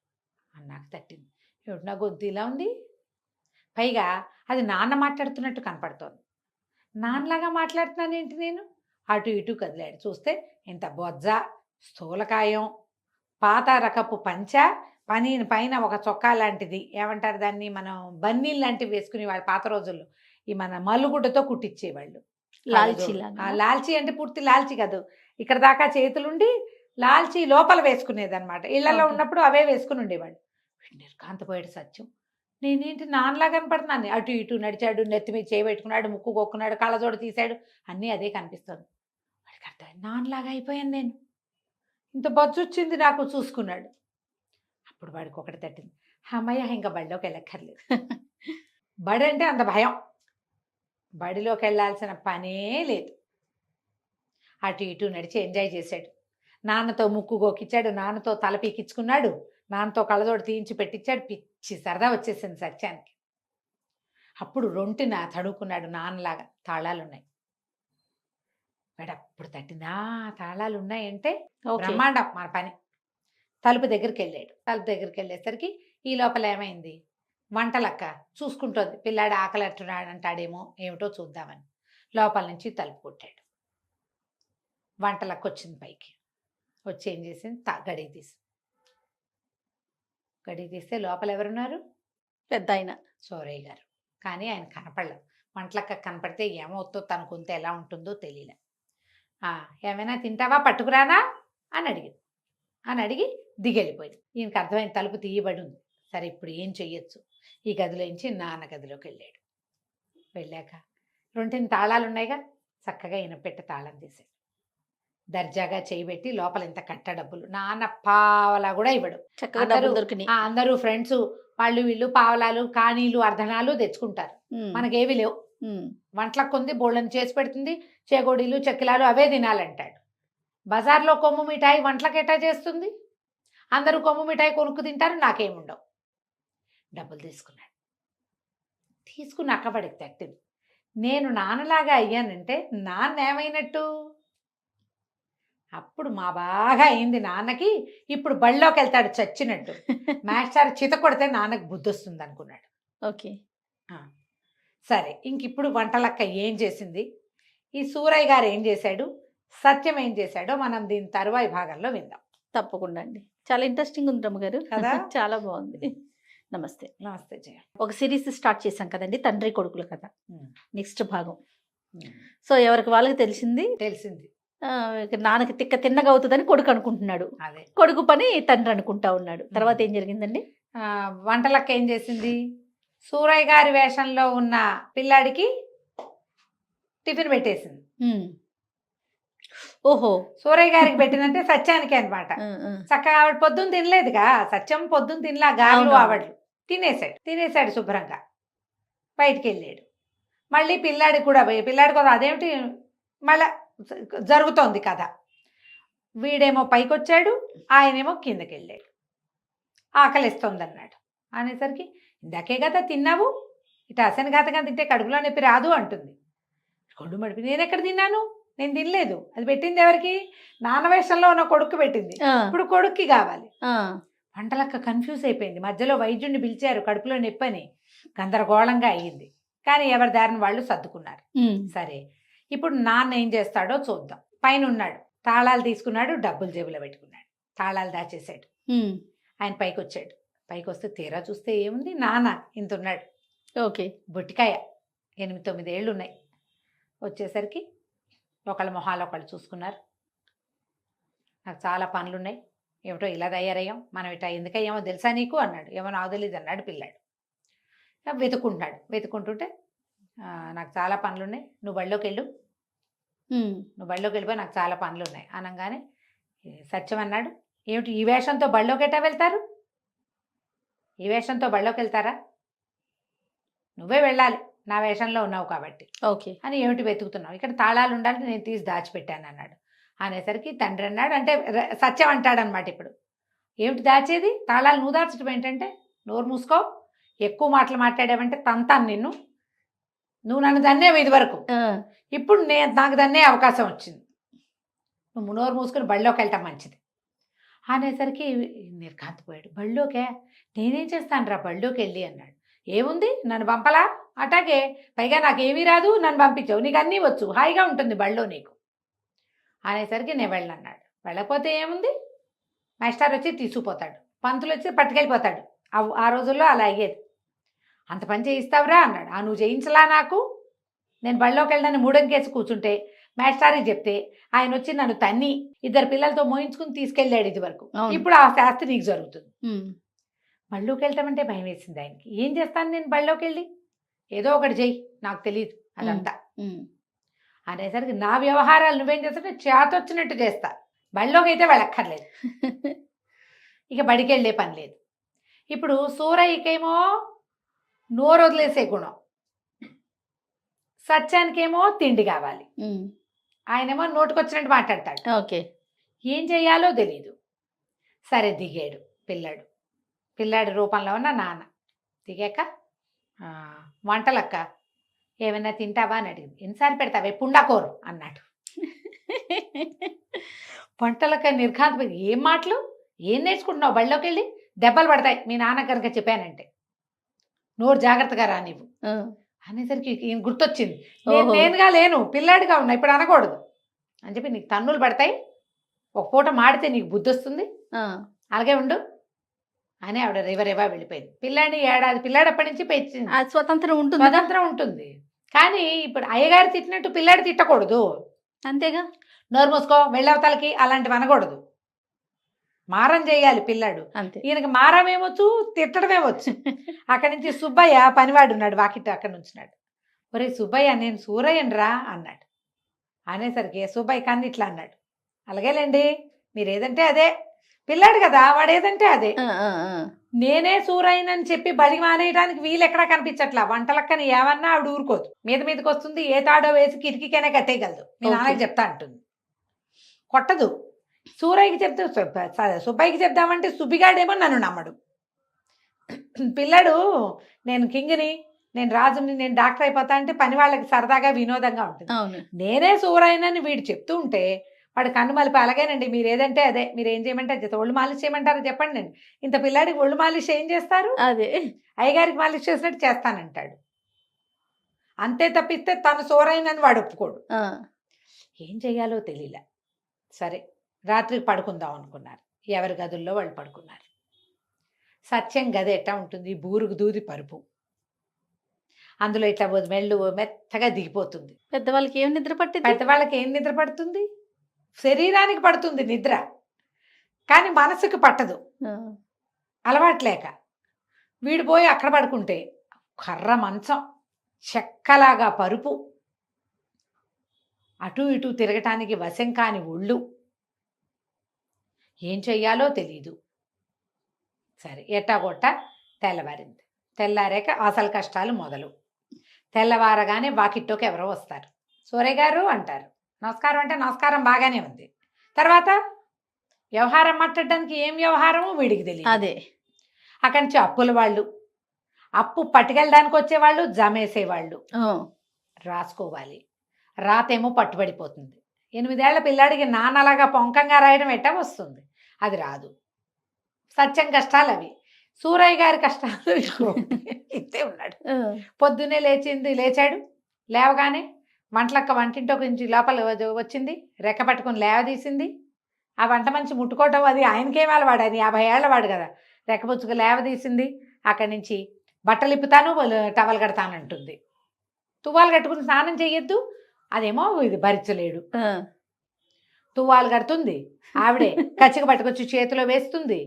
నాకు తట్టింది. ఏమిటి నా గొంతు ఇలా ఉంది? పైగా అది నాన్న మాట్లాడుతున్నట్టు కనపడుతోంది. నాన్నలాగా మాట్లాడుతున్నాను ఏంటి నేను? అటు ఇటు కదిలాడు. చూస్తే ఇంత బొజ్జ, స్థూలకాయం, పాత రకపు పంచ, పైన ఒక చొక్కా లాంటిది, ఏమంటారు దాన్ని, మనం బన్నీలు లాంటివి వేసుకునే వాళ్ళు పాత రోజుల్లో. ఈ మన మల్లుగుడ్డతో కుట్టించేవాళ్ళు. లాల్చీ అంటే పూర్తి లాల్చీ కాదు, ఇక్కడ దాకా చేతులుండి లాల్చీ లోపల వేసుకునేది అనమాట. ఇళ్లలో ఉన్నప్పుడు అవే వేసుకుని ఉండేవాళ్ళు. నిర్కాంతపోయాడు సత్యం. నేనేంటి నాన్నలా కనపడుతున్నాను? అటు ఇటు నడిచాడు, నెత్తి మీద చేయబెట్టుకున్నాడు, ముక్కు కొక్కున్నాడు, కళ్ళజోడు తీశాడు, అన్నీ అదే కనిపిస్తుంది. వాడికి అర్థం, నాన్నలాగా అయిపోయాను నేను, ఇంత బొజ్జు వచ్చింది నాకు చూసుకున్నాడు. అప్పుడు వాడికి ఒకటి తట్టింది, అమ్మయ్య ఇంకా బడిలోకి వెళ్ళక్కర్లేదు. బడి అంటే అంత భయం, బడిలోకి వెళ్ళాల్సిన పనే లేదు. అటు ఇటు నడిచి ఎంజాయ్ చేశాడు. నాన్నతో ముక్కు గోకిచ్చాడు, నాన్నతో తల పీకించుకున్నాడు, నాన్నతో కళ్ళజోడు తీయించి పెట్టించాడు. పిచ్చి సరదా వచ్చేసింది సత్యానికి. అప్పుడు రొంటిన తడుకున్నాడు నాన్నలాగా. తాళాలున్నాయి. వాడు అప్పుడు తట్టిందా, తాళాలు ఉన్నాయంటే బ్రహ్మాండం మన పని. తలుపు దగ్గరికి వెళ్ళాడు. తలుపు దగ్గరికి వెళ్ళేసరికి ఈ లోపల ఏమైంది, వంటలక్క చూసుకుంటోంది. పిల్లాడు ఆకలి అంటున్నాడు అంటాడేమో, ఏమిటో చూద్దామని లోపల నుంచి తలుపు కొట్టాడు. వంటలక్క వచ్చింది పైకి. వచ్చి ఏం చేసింది, గడి తీసి, గడి తీస్తే లోపల ఎవరున్నారు, పెద్ద ఆయన సోరయ్య గారు. కానీ ఆయన కనపడలేదు. వంటలక్క కనపడితే ఏమవుతుందో, తన కొంత ఎలా ఉంటుందో తెలియలే. ఏమైనా తింటావా, పట్టుకురానా అని అడిగి దిగెళ్ళిపోయింది. ఈయనకి అర్థమైన తలుపు తీయబడి ఉంది. సరే ఇప్పుడు ఏం చెయ్యొచ్చు, ఈ గదిలోంచి నాన్న గదిలోకి వెళ్ళాడు. వెళ్ళాక రొంటిని తాళాలు ఉన్నాయిగా, చక్కగా ఈయన పెట్టి తాళం తీసాడు. దర్జాగా చేయబెట్టి లోపల ఇంత కట్ట డబ్బులు, నాన్న పావలా కూడా ఇవ్వడు. అందరూ ఫ్రెండ్స్ వాళ్ళు వీళ్ళు పావలాలు, కానీలు, అర్ధనాలు తెచ్చుకుంటారు. మనకేవి లేవు. వంటలకు కొంది బోళ్ళని చేసి పెడుతుంది, చేగోడీలు చెక్కిలాలు అవే తినాలంటాడు. బజార్లో కొమ్ము మిఠాయి వంటలకు ఎట్టా చేస్తుంది? అందరూ కొమ్ము మిఠాయి కొనుక్కు తింటారు, నాకేముండవు. డబ్బులు తీసుకుని అక్కబడికి తట్టింది. నేను నాన్నలాగా అయ్యానంటే నాన్న ఏమైనట్టు? అప్పుడు మా బాగా అయింది నాన్నకి. ఇప్పుడు బళ్ళోకి వెళ్తాడు చచ్చినట్టు. మాస్టర్ చిత కొడితే నాన్నకు బుద్ధి వస్తుంది అనుకున్నాడు. ఓకే, సరే ఇంకిప్పుడు వంటలక్క ఏం చేసింది, ఈ సూరయ్య గారు ఏం చేశాడు, సత్యం ఏం చేశాడో మనం దీని తరువాయి భాగంలో విందాం. తప్పకుండా అండి. చాలా ఇంట్రెస్టింగ్ ఉంది రమ్మగారు కదా. చాలా బాగుంది. నమస్తే. నమస్తే జయ. ఒక సిరీస్ స్టార్ట్ చేశాం కదండి, తండ్రి కొడుకుల కథ. నెక్స్ట్ భాగం. సో ఎవరికి వాళ్ళకి తెలిసింది, నాన్నకి తిన్నగా అవుతుందని కొడుకు అనుకుంటున్నాడు. అదే కొడుకు పని తండ్రి అనుకుంటా ఉన్నాడు. తర్వాత ఏం జరిగిందండి? వంటలక్క ఏం చేసింది, సూరయ్య గారి వేషంలో ఉన్న పిల్లాడికి టిఫిన్ పెట్టేసింది. ఓహో, సూరయ్య గారికి పెట్టిందంటే సత్యానికి అనమాట. చక్కగా ఆవిడ పొద్దున్న తినలేదుగా, సత్యం పొద్దున్న తినలా, గారెలు ఆవిడలు తినేసాడు శుభ్రంగా. బయటికి వెళ్ళాడు. మళ్ళీ పిల్లాడి కూడా అదేమిటి మళ్ళా జరుగుతోంది కథ. వీడేమో పైకి వచ్చాడు, ఆయనేమో కిందకి వెళ్ళాడు. ఆకలిస్తోంది అన్నాడు. అనేసరికి ఇందాకే కదా తిన్నావు, ఇటు అసనఘాతగా తింటే కడుపులో నొప్పి రాదు అంటుంది. కొడుకు మడిపి, నేను ఎక్కడ తిన్నాను, నేను తినలేదు. అది పెట్టింది ఎవరికి, నాన్న వేషంలో ఉన్న కొడుకు పెట్టింది. ఇప్పుడు కొడుక్కి కావాలి. వంటలక్క కన్ఫ్యూజ్ అయిపోయింది. మధ్యలో వైద్యుడిని పిలిచారు, కడుపులో నొప్పి అని. గందరగోళంగా అయ్యింది. కానీ ఎవరి దారిని వాళ్ళు సర్దుకున్నారు. సరే ఇప్పుడు నాన్న ఏం చేస్తాడో చూద్దాం. పైన ఉన్నాడు, తాళాలు తీసుకున్నాడు, డబ్బులు జేబులో పెట్టుకున్నాడు, తాళాలు దాచేసాడు. ఆయన పైకి వచ్చాడు. పైకి వస్తే తీరా చూస్తే ఏముంది, నాన్న ఇంత ఉన్నాడు. ఓకే, బొట్టికాయ, 8-9 ఏళ్ళు ఉన్నాయి. వచ్చేసరికి ఒకళ్ళ మొహాలు ఒకళ్ళు చూసుకున్నారు. నాకు చాలా పనులు ఉన్నాయి, ఏమిటో ఇలా తయారయ్యాం, మనం ఇటా ఎందుకయ్యామో తెలుసా నీకు అన్నాడు. ఏమో నాకు తెలియదు అన్నాడు పిల్లాడు. వెతుకుంటుంటే నాకు చాలా పనులు ఉన్నాయి, నువ్వు బళ్ళోకి వెళ్ళిపోయి నాకు చాలా పనులు ఉన్నాయి అనగానే సత్యం అన్నాడు, ఏమిటి ఈ వేషంతో బళ్ళోకి ఎట్టా వెళ్తారు, ఈ వేషంతో బళ్ళోకి వెళ్తారా, నువ్వే వెళ్ళాలి, నా వేషంలో ఉన్నావు కాబట్టి. ఓకే అని ఏమిటి వెతుకుతున్నావు, ఇక్కడ తాళాలు ఉండాలి, నేను తీసి దాచిపెట్టాను అన్నాడు. అనేసరికి తండ్రి అన్నాడు, అంటే సత్యం అంటాడనమాట. ఇప్పుడు ఏమిటి దాచేది, తాళాలు నువ్వు దాచడం ఏంటంటే, నోరు మూసుకో, ఎక్కువ మాటలు మాట్లాడావంటే తంతాను నిన్ను, నువ్వు నన్ను దన్నేవు ఇది వరకు, ఇప్పుడు నాకు దన్నే అవకాశం వచ్చింది, నువ్వు నోరు మూసుకుని బళ్ళోకి వెళ్ళటం మంచిది అనేసరికి నిర్ఘాంత పోయాడు. బళ్ళోకే నేనేం చేస్తాను రా బళ్ళోకి వెళ్ళి అన్నాడు. ఏముంది నన్ను పంపలా, అటాగే పైగా నాకేమీ రాదు, నన్ను పంపించావు, నీకు అన్నీ వచ్చు, హాయిగా ఉంటుంది బళ్ళో నీకు అనేసరికి నేను వెళ్ళన్నాడు. వెళ్ళకపోతే ఏముంది, మాస్టర్ వచ్చి తీసుకుపోతాడు, పంతులు వచ్చి పట్టుకెళ్ళిపోతాడు. ఆ రోజుల్లో అలా అయ్యేది. అంత పని చేయిస్తావురా అన్నాడు. నువ్వు చేయించలా నాకు, నేను బళ్ళోకి వెళ్ళడానికి మూడంకేసి కూర్చుంటే మాస్టారికి చెప్తే ఆయన వచ్చి నన్ను తన్ని 2 పిల్లలతో మోయించుకుని తీసుకెళ్ళాడు ఇది వరకు, ఇప్పుడు ఆ శాస్త్రి నీకు జరుగుతుంది. బళ్ళోకి వెళ్తామంటే భయం వేసింది ఆయనకి. ఏం చేస్తాను నేను బళ్ళోకి వెళ్ళి, ఏదో ఒకటి చెయ్యి, నాకు తెలియదు అదంతా అనేసరికి నా వ్యవహారాలు నువ్వేం చేస్తావు, చేతొచ్చినట్టు చేస్తా, బళ్ళోకి అయితే వెళ్ళక్కర్లేదు, ఇక బడికి వెళ్ళే పని లేదు. ఇప్పుడు సూరయ్యకేమో నోరు వదిలేసే గుణం, సత్యానికేమో తిండి కావాలి, ఆయనేమో నోటుకొచ్చినట్టు మాట్లాడతాడు. ఓకే, ఏం చెయ్యాలో తెలీదు. సరే దిగాడు పిల్లాడి రూపంలో ఉన్న నాన్న. దిగాక వంటలక్క ఏమైనా తింటావా అని అడిగింది. ఎన్నిసార్లు పెడతావే పుండాకోరు అన్నాడు. వంటలక్క నిర్ఘాంత, ఏం మాటలు, ఏం నేర్చుకుంటున్నావు, బళ్ళోకి వెళ్ళి దెబ్బలు పడతాయి మీ నాన్న కనుక చెప్పానంటే, నోరు జాగ్రత్తగా రా నీవు అనేసరికి ఈయన గుర్తొచ్చింది, నేనుగా లేను పిల్లాడిగా ఉన్నా, ఇప్పుడు అనకూడదు అని చెప్పి, నీకు తన్నులు పడతాయి, ఒక పూట మాడితే నీకు బుద్ధి వస్తుంది, అలాగే ఉండు అని ఆవిడ రివరేవా వెళ్ళిపోయింది. పిల్లాడిని ఏడాది పిల్లాడు అప్పటి నుంచి పెంచింది, స్వతంత్రం ఉంటుంది. కానీ ఇప్పుడు అయ్యగారు తిట్టినట్టు పిల్లాడు తిట్టకూడదు, అంతేగా, నోరు మూసుకో వెళ్ళవతలకి అలాంటివి అనకూడదు, మారం చేయాలి పిల్లాడు. ఈయనకి మారమేమొచ్చు, తిట్టడమేమొచ్చు. అక్కడి నుంచి సుబ్బయ్య పనివాడు ఉన్నాడు, వాకిట్ అక్కడ నుంచున్నాడు. ఒరే సుబ్బయ్య, నేను సూరయ్యను రా అన్నాడు. అనేసరికి సుబ్బయ్య కన్ను ఇట్లా అన్నాడు. అలాగేలేండి, మీరు ఏదంటే అదే, పిల్లాడు కదా వాడు ఏదంటే అదే, నేనే సూరయ్యనని చెప్పి బడి మానేయడానికి వీలు ఎక్కడా కనిపించట్లా, వంటలక్కని ఏమన్నా ఆవిడ ఊరుకోదు, మీదకి వస్తుంది, ఏ తాడో వేసి కిటికీకైనా కట్టేయగలదు, మీ నాన్నకి చెప్తా అంటుంది, కొట్టదు. సూరయ్యకి చెప్తే సుబ్బయ్యకి చెప్దామంటే సుబ్బిగాడేమో నన్ను నమ్మడు. పిల్లాడు నేను కింగ్ని, నేను రాజుని, నేను డాక్టర్ అయిపోతా అంటే పని వాళ్ళకి సరదాగా వినోదంగా ఉంటుంది. నేనే సూరయ్యనని వీడు చెప్తూ ఉంటే వాడు కన్ను మలిపి, అలాగేనండి మీరు ఏదంటే అదే, మీరు ఏం చేయమంటే అది, ఒళ్ళు మాలిష్ చేయమంటారో చెప్పండి అండి, ఇంత పిల్లాడికి ఒళ్ళు మాలిష్ ఏం చేస్తారు, అదే అయ్యగారికి మాలిష్ చేసినట్టు చేస్తానంటాడు. అంతే తప్పిస్తే తను సూరయ్యనని వాడు ఒప్పుకోడు. ఏం చెయ్యాలో తెలియలే. సరే రాత్రికి పడుకుందాం అనుకున్నారు, ఎవరి గదుల్లో వాళ్ళు పడుకున్నారు. సత్యం గది ఎట్టా ఉంటుంది, బూరుగు దూది పరుపు, అందులో ఇట్లా మెళ్ళు మెత్తగా దిగిపోతుంది. పెద్దవాళ్ళకి ఏం నిద్ర పట్టింది, పెద్దవాళ్ళకి ఏం నిద్ర పడుతుంది, శరీరానికి పడుతుంది నిద్ర, కానీ మనసుకు పట్టదు, అలవాట్లేక. వీడు పోయి అక్కడ పడుకుంటే కర్ర మంచం, చెక్కలాగా పరుపు, అటు ఇటు తిరగటానికి వశం కాని ఒళ్ళు, ఏం చెయ్యాలో తెలీదు. సరే ఎట్టాగొట్ట తెల్లవారింది. తెల్లారాక అసలు కష్టాలు మొదలు. తెల్లవారగానే వాకిట్లోకి ఎవరో వస్తారు. సూరయ్య గారు అంటారు. నమస్కారం అంటే నమస్కారం బాగానే ఉంది. తర్వాత వ్యవహారం మాట్లాడడానికి ఏం వ్యవహారమో వీడికి తెలియదు. అదే అక్కడి నుంచి అప్పుల వాళ్ళు, అప్పు పట్టుకెళ్ళడానికి వచ్చేవాళ్ళు, జమేసేవాళ్ళు, రాసుకోవాలి. రాతేమో పట్టుబడిపోతుంది. 8 ఏళ్ల పిల్లాడికి నాన్నలాగా పొంకంగా రాయడం ఎట్టా వస్తుంది, అది రాదు. సత్యం కష్టాలు అవి. సూరయ్య గారి కష్టాలు ఇస్తే ఉన్నాడు. పొద్దున్నే లేచాడు. లేవగానే వంటలక్క వంటింటో నుంచి లోపల వచ్చింది, రెక్క పట్టుకుని లేవదీసింది. ఆ వంట మంచి ముట్టుకోవటం అది ఆయనకేమాల వాడు, ఆయన 50 ఏళ్ల వాడు కదా, రెక్కపుచ్చుకు లేవదీసింది. అక్కడి నుంచి బట్టలు ఇప్పుతాను, టవల్ కడతానంటుంది. తువ్వాలు కట్టుకుని స్నానం చెయ్యొద్దు, అదేమో ఇది భరించలేడు. తువ్వాలు కడుతుంది ఆవిడే, కచ్చిక పట్టుకొచ్చి చేతిలో వేస్తుంది.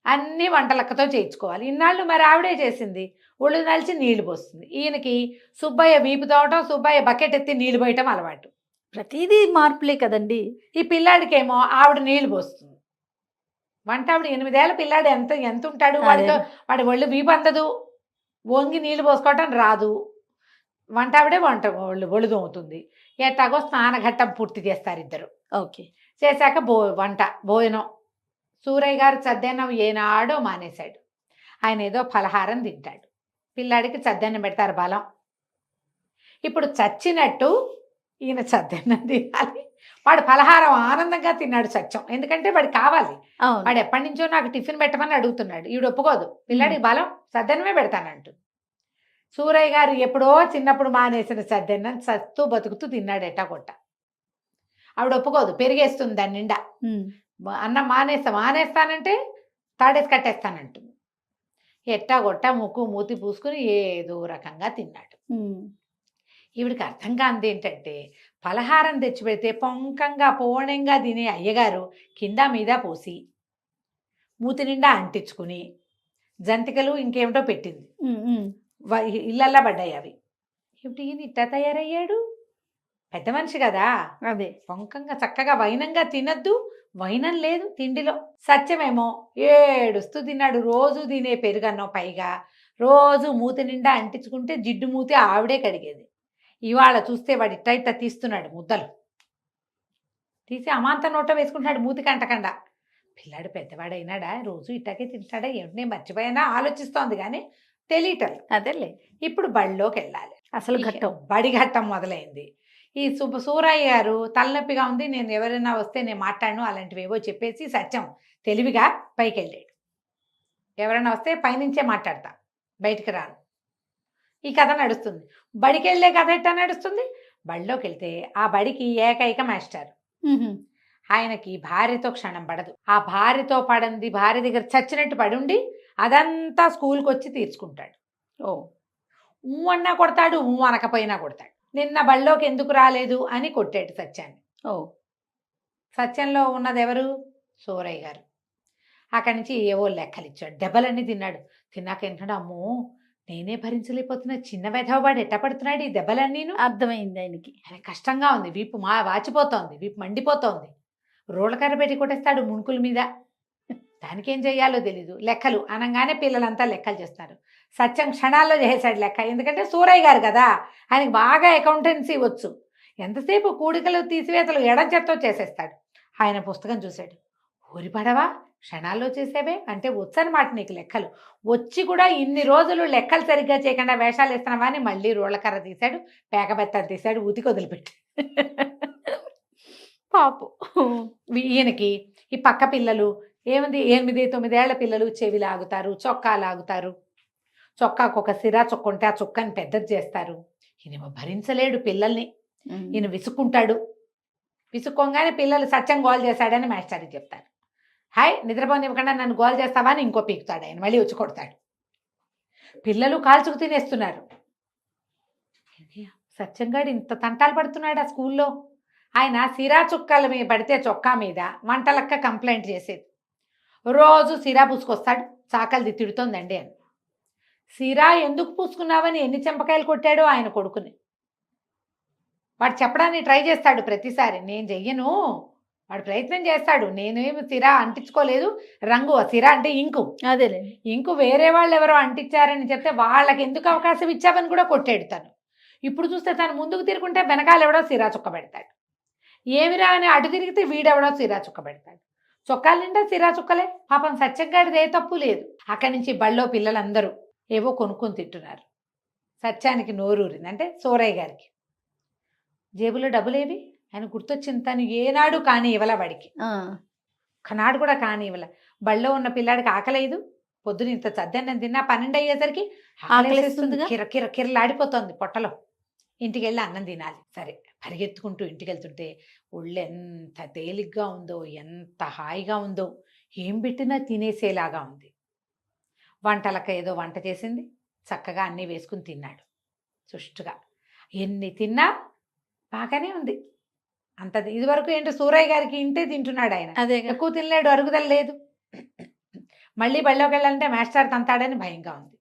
అన్నీ వంటలక్కతో చేయించుకోవాలి. ఇన్నాళ్ళు మరి ఆవిడే చేసింది. ఒళ్ళు నలిచి నీళ్లు పోస్తుంది. ఈయనకి సుబ్బయ్య వీపు తోవటం, సుబ్బయ్య బకెట్ ఎత్తి నీళ్లు పోయటం అలవాటు. ప్రతిదీ మార్పులే కదండి. ఈ పిల్లాడికేమో ఆవిడ నీళ్లు పోస్తుంది. వంట ఆవిడ 8 ఏళ్ల పిల్లాడు ఎంత ఉంటాడు, వాడి ఒళ్ళు వీపు అందదు, వంగి నీళ్లు పోసుకోవటం రాదు. వంట ఆవిడే ఒళ్ళు తోముతుంది. ఎట్టాగో స్నానఘట్టం పూర్తి చేస్తారు ఇద్దరు. ఓకే, చేశాక భోజనం. సూరయ్య గారు చద్దన్నం ఏనాడో మానేశాడు. ఆయన ఏదో ఫలహారం తింటాడు. పిల్లాడికి చద్దన్నం పెడతారు బలం. ఇప్పుడు చచ్చినట్టు ఈయన చద్దన్నం తినాలి. వాడు పలహారం ఆనందంగా తిన్నాడు సత్యం, ఎందుకంటే వాడు కావాలి. అవును. వాడు ఎప్పటి నుంచో నాకు టిఫిన్ పెట్టమని అడుగుతున్నాడు, ఈవిడ ఒప్పుకోదు. పిల్లాడికి బలం సద్దన్నమే పెడతానంటు. సూరయ్య గారు ఎప్పుడో చిన్నప్పుడు మానేసిన సద్దన్నం సత్తు బతుకుతూ తిన్నాడు ఎట్టా కొట్ట. ఆవిడ ఒప్పుకోదు, పెరిగేస్తుంది దాని నిండా. అన్నం మానేస్తానంటే తాడేసి కట్టేస్తానంటుంది. ఎట్టా కొట్ట ముక్కు మూతి పూసుకుని ఏదో రకంగా తిన్నాడు. ఈవిడికి అర్థం కానిది ఏంటంటే, పలహారం తెచ్చిపెడితే పొంకంగా పోణంగా తినే అయ్యగారు కింద మీద పోసి మూతి నిండా అంటించుకుని జంతికలు ఇంకేమిటో పెట్టింది. ఇళ్ళల్లా పడ్డాయి అవి. ఇప్పుడు ఈయన ఇట్టా తయారయ్యాడు, పెద్ద మనిషి కదా. అదే పొంకంగా చక్కగా వైనంగా తినద్దు, వైనం లేదు తిండిలో. సత్యమేమో ఏడుస్తూ తిన్నాడు. రోజు తినే పెరుగన్నం, పైగా రోజు మూతి నిండా అంటించుకుంటే జిడ్డు మూతి ఆవిడే కడిగేది. ఇవాళ చూస్తే వాడు ఇట్ట ఇట్ట తీస్తున్నాడు ముద్దలు తీసి అమాంత నోట వేసుకుంటున్నాడు మూతికి అంటకుండా. పిల్లాడు పెద్దవాడైనాడా, రోజు ఇట్టకే తింటాడా ఏమిటి, నేను మర్చిపోయినా ఆలోచిస్తోంది కానీ తెలియటలు. అదేలే. ఇప్పుడు బడిలోకి వెళ్ళాలి. అసలు ఘట్టం. బడి ఘట్టం మొదలైంది. ఈ సూరయ్య గారు తలనొప్పిగా ఉంది, నేను ఎవరైనా వస్తే నేను మాట్లాడను అలాంటివి ఏవో చెప్పేసి సత్యం తెలివిగా పైకి వెళ్ళాడు. ఎవరైనా వస్తే పైనుంచే మాట్లాడతా, బయటికి రాను. ఈ కథ నడుస్తుంది. బడికి వెళ్ళే కథ ఎట్టా నడుస్తుంది. బడిలోకి వెళ్తే ఆ బడికి ఏకైక మాస్టర్. ఆయనకి భార్యతో క్షణం పడదు. ఆ భార్యతో పడింది భార్య దగ్గర చచ్చినట్టు పడి ఉండి అదంతా స్కూల్కి వచ్చి తీర్చుకుంటాడు. ఊ అన్నా కొడతాడు, ఊ అనకపోయినా కొడతాడు. నిన్న బళ్ళోకి ఎందుకు రాలేదు అని కొట్టాడు సత్యాన్ని. సత్యంలో ఉన్నది ఎవరు? సూరయ్య గారు. అక్కడి నుంచి ఏవో లెక్కలు ఇచ్చాడు, దెబ్బలన్నీ తిన్నాడు. తిన్నాక ఏంటంటే, అమ్మో నేనే భరించలేకపోతున్నా, చిన్న వెధవవాడు ఎట్ట పడుతున్నాడు ఈ దెబ్బలన్నీను. అర్థమైంది ఆయనకి. ఆయన కష్టంగా ఉంది, వీపు వాచిపోతోంది, వీపు మండిపోతోంది. రోళ్ళకర్ర పెట్టి కొట్టేస్తాడు ముణుకుల మీద. దానికేం చెయ్యాలో తెలీదు. లెక్కలు అనగానే పిల్లలంతా లెక్కలు చేస్తారు. సత్యం క్షణాల్లో చేసాడు లెక్క, ఎందుకంటే సూరయ్య గారు కదా, ఆయనకి బాగా అకౌంటెన్సీ వచ్చు. ఎంతసేపు కూడికలు తీసివేతలు ఎడం చేత్తో చేసేస్తాడు. ఆయన పుస్తకం చూశాడు. ఊరి పడవా, క్షణాల్లో చేసేవే అంటే వచ్చనమాట నీకు లెక్కలు. వచ్చి కూడా ఇన్ని రోజులు లెక్కలు సరిగ్గా చేయకుండా వేషాలు వేస్తున్నావా అని మళ్ళీ రోళ్ళకర్ర తీశాడు, పేకబెత్తలు తీశాడు, ఉతికి వదిలిపెట్టి. పాపు. ఈయనకి ఈ పక్క పిల్లలు ఏముంది, 8-9 ఏళ్ల పిల్లలు చెవి లాగుతారు, చొక్కా లాగుతారు, చొక్కాకు ఒక సిరా చొక్క ఉంటే ఆ చొక్కాని పెద్దది చేస్తారు. ఈయన భరించలేడు పిల్లల్ని, ఈయన విసుక్కుంటాడు. విసుక్కోగానే పిల్లలు సత్యం గోల్ చేశాడని మాస్టర్కి చెప్తారు. హాయ్ నిద్రపోనివ్వకుండా నన్ను గోల్ చేస్తావా అని ఇంకో పీకుతాడు ఆయన, మళ్ళీ వచ్చి కొడతాడు. పిల్లలు కాల్చుకు తినేస్తున్నారు. సత్యంగాడు ఇంత తంటాలు పడుతున్నాడు ఆ స్కూల్లో. ఆయన సిరా చుక్కల మీద పడితే చొక్కా మీద వంటలక్క కంప్లైంట్ చేసేది. రోజు సిరా పూసుకొస్తాడు, చాకలిది తిడుతోందండి అని. సిరా ఎందుకు పూసుకున్నావని ఎన్ని చెంపకాయలు కొట్టాడో ఆయన కొడుకుని. వాడు చెప్పడానికి ట్రై చేస్తాడు ప్రతిసారి, నేను చెయ్యను. వాడు ప్రయత్నం చేస్తాడు, నేనేమి సిరా అంటించుకోలేదు, రంగు సిరా అంటే ఇంకు, అదేలే ఇంకు వేరే వాళ్ళు ఎవరో అంటించారని చెప్తే వాళ్ళకి ఎందుకు అవకాశం ఇచ్చావని కూడా కొట్టాడు తను. ఇప్పుడు చూస్తే తను ముందుకు తిరుగుంటే వెనకాల ఎవడో సిరా చుక్క పెడతాడు. ఏమిరా అని అటు తిరిగితే వీడెవడో సిరా చుక్క పెడతాడు. చొక్కాల నిండా సిరా చుక్కలే. పాపం సత్యంగాడిది ఏ తప్పు లేదు. అక్కడి నుంచి బళ్ళో పిల్లలందరూ ఏవో కొనుక్కొని తింటున్నారు. సత్యానికి నోరూరింది, అంటే సూరయ్య గారికి. జేబులో డబ్బులేవి ఆయన గుర్తొచ్చింది. తను ఏనాడు కానీ ఇవ్వల వాడికి, ఒకనాడు కూడా కానీ ఇవ్వల. బళ్ళో ఉన్న పిల్లాడికి ఆకలేదు. పొద్దున ఇంత చద్దన్నం తిన్నా 12 అయ్యేసరికి ఆకలిస్తుంది, కిరలాడిపోతుంది పొట్టలో. ఇంటికి వెళ్ళి అన్నం తినాలి. సరే పరిగెత్తుకుంటూ ఇంటికి వెళ్తుంటే ఒళ్ళు ఎంత తేలిగ్గా ఉందో, ఎంత హాయిగా ఉందో, ఏం పెట్టినా తినేసేలాగా ఉంది. వంటలక ఏదో వంట చేసింది, చక్కగా అన్నీ వేసుకుని తిన్నాడు సుష్టుగా. ఎన్ని తిన్నా బాగానే ఉంది. అంత ఇదివరకు ఏంటో సూరయ్య గారికి ఇంటే తింటున్నాడు ఆయన, అదే ఎక్కువ తినలేడు, అరుగుదల లేదు. మళ్ళీ బడిలోకి వెళ్ళాలంటే మాస్టర్ తంతాడని భయంగా ఉంది.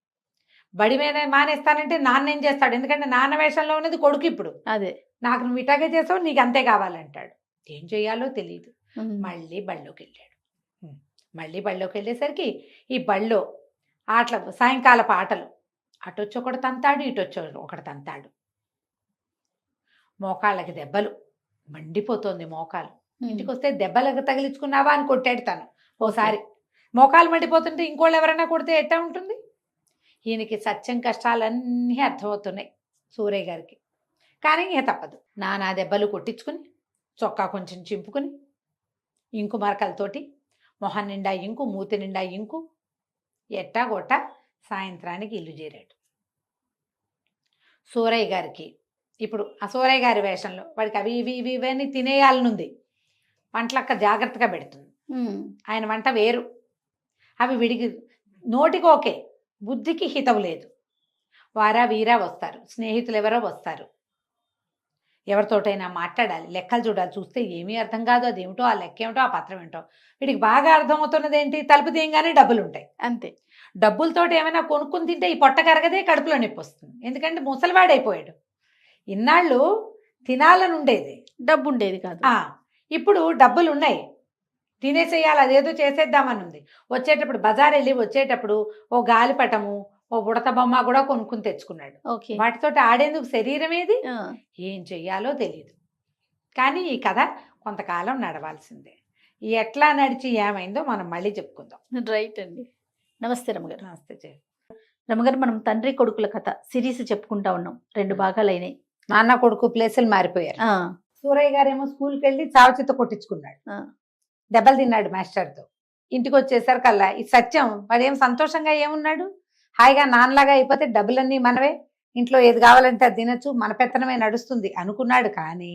బడి మీద మానేస్తానంటే నాన్న ఏం చేస్తాడు, ఎందుకంటే నాన్న వేషంలో ఉన్నది కొడుకు. ఇప్పుడు అదే నాకు నువ్వు ఇటాగే చేసావు, నీకు అంతే కావాలంటాడు. ఏం చేయాలో తెలియదు. మళ్ళీ బళ్ళోకి వెళ్ళాడు. మళ్ళీ బళ్ళోకి వెళ్ళేసరికి ఈ బళ్ళో ఆటలు, సాయంకాలపు ఆటలు, అటొచ్చి ఒకటి తంతాడు, ఇటొచ్చి ఒకటి తంతాడు. మోకాళ్ళకి దెబ్బలు, మండిపోతుంది మోకాలు. ఇంటికి వస్తే దెబ్బలకు తగిలించుకున్నావా అని కొట్టాడు తను ఓసారి. మోకాలు మండిపోతుంటే ఇంకోళ్ళు ఎవరైనా కొడితే ఎట్టా ఉంటుంది? ఈయనకి సత్యం కష్టాలన్నీ అర్థమవుతున్నాయి సూరయ్య గారికి. కానీ ఇక తప్పదు, నానా దెబ్బలు కొట్టించుకుని చొక్కా కొంచెం చింపుకుని ఇంకు మరకలతోటి మొహం నిండా ఇంకు, మూతి నిండా ఇంకు, ఎట్టా గొట్ట సాయంత్రానికి ఇల్లు చేరాడు. సూరయ్య గారికి ఇప్పుడు ఆ సూరయ్య గారి వేషంలో వాడికి అవి ఇవి ఇవి ఇవన్నీ తినేయాలనుంది. వంటలక్క జాగ్రత్తగా పెడుతుంది. ఆయన వంట వేరు, అవి విడిగి నోటికి ఓకే, బుద్ధికి హితవు లేదు. వారా వీరా వస్తారు, స్నేహితులు ఎవరో వస్తారు, ఎవరితోటైనా మాట్లాడాలి, లెక్కలు చూడాలి. చూస్తే ఏమీ అర్థం కాదు, అదేమిటో ఆ లెక్క ఏమిటో ఆ పత్రం ఏంటో. వీడికి బాగా అర్థమవుతున్నది ఏంటి, తలుపు తీయంగానే డబ్బులు ఉంటాయి. అంతే, డబ్బులతోటి ఏమైనా కొనుక్కుని తింటే ఈ పొట్ట కరగదే, కడుపులో నొప్పి వస్తుంది. ఎందుకంటే ముసలివాడైపోయాడు. ఇన్నాళ్ళు తినాలని ఉండేది, డబ్బు ఉండేది కాదు. ఇప్పుడు డబ్బులు ఉన్నాయి, తినేసేయాలి, అదేదో చేసేద్దామని ఉంది. వచ్చేటప్పుడు బజార్ వెళ్ళి వచ్చేటప్పుడు ఓ గాలిపటము, ఓ ఉడత బొమ్మ కూడా కొనుక్కుని తెచ్చుకున్నాడు. వాటితోటి ఆడేందుకు శరీరం ఏది, ఏం చెయ్యాలో తెలియదు. కానీ ఈ కథ కొంతకాలం నడవాల్సిందే. ఎట్లా నడిచి ఏమైందో మనం మళ్ళీ చెప్పుకుందాం. రైట్ అండి. నమస్తే రమగారు. నమస్తే రమగారు, మనం తండ్రి కొడుకుల కథ సిరీస్ చెప్పుకుంటా ఉన్నాం. 2 భాగాలు అయినాయి. నాన్న కొడుకు ప్లేసులు మారిపోయారు. సూరయ్య గారేమో స్కూల్కి వెళ్ళి చావచిత్త కొట్టించుకున్నాడు, దెబ్బలు తిన్నాడు మాస్టర్తో. ఇంటికి వచ్చేసరి కల్లా ఈ సత్యం వాడేం సంతోషంగా ఏమున్నాడు, హాయిగా నాన్నలాగా అయిపోతే డబ్బులన్నీ మనవే, ఇంట్లో ఏది కావాలంటే అది తినచ్చు, మన పెత్తనమే నడుస్తుంది అనుకున్నాడు. కానీ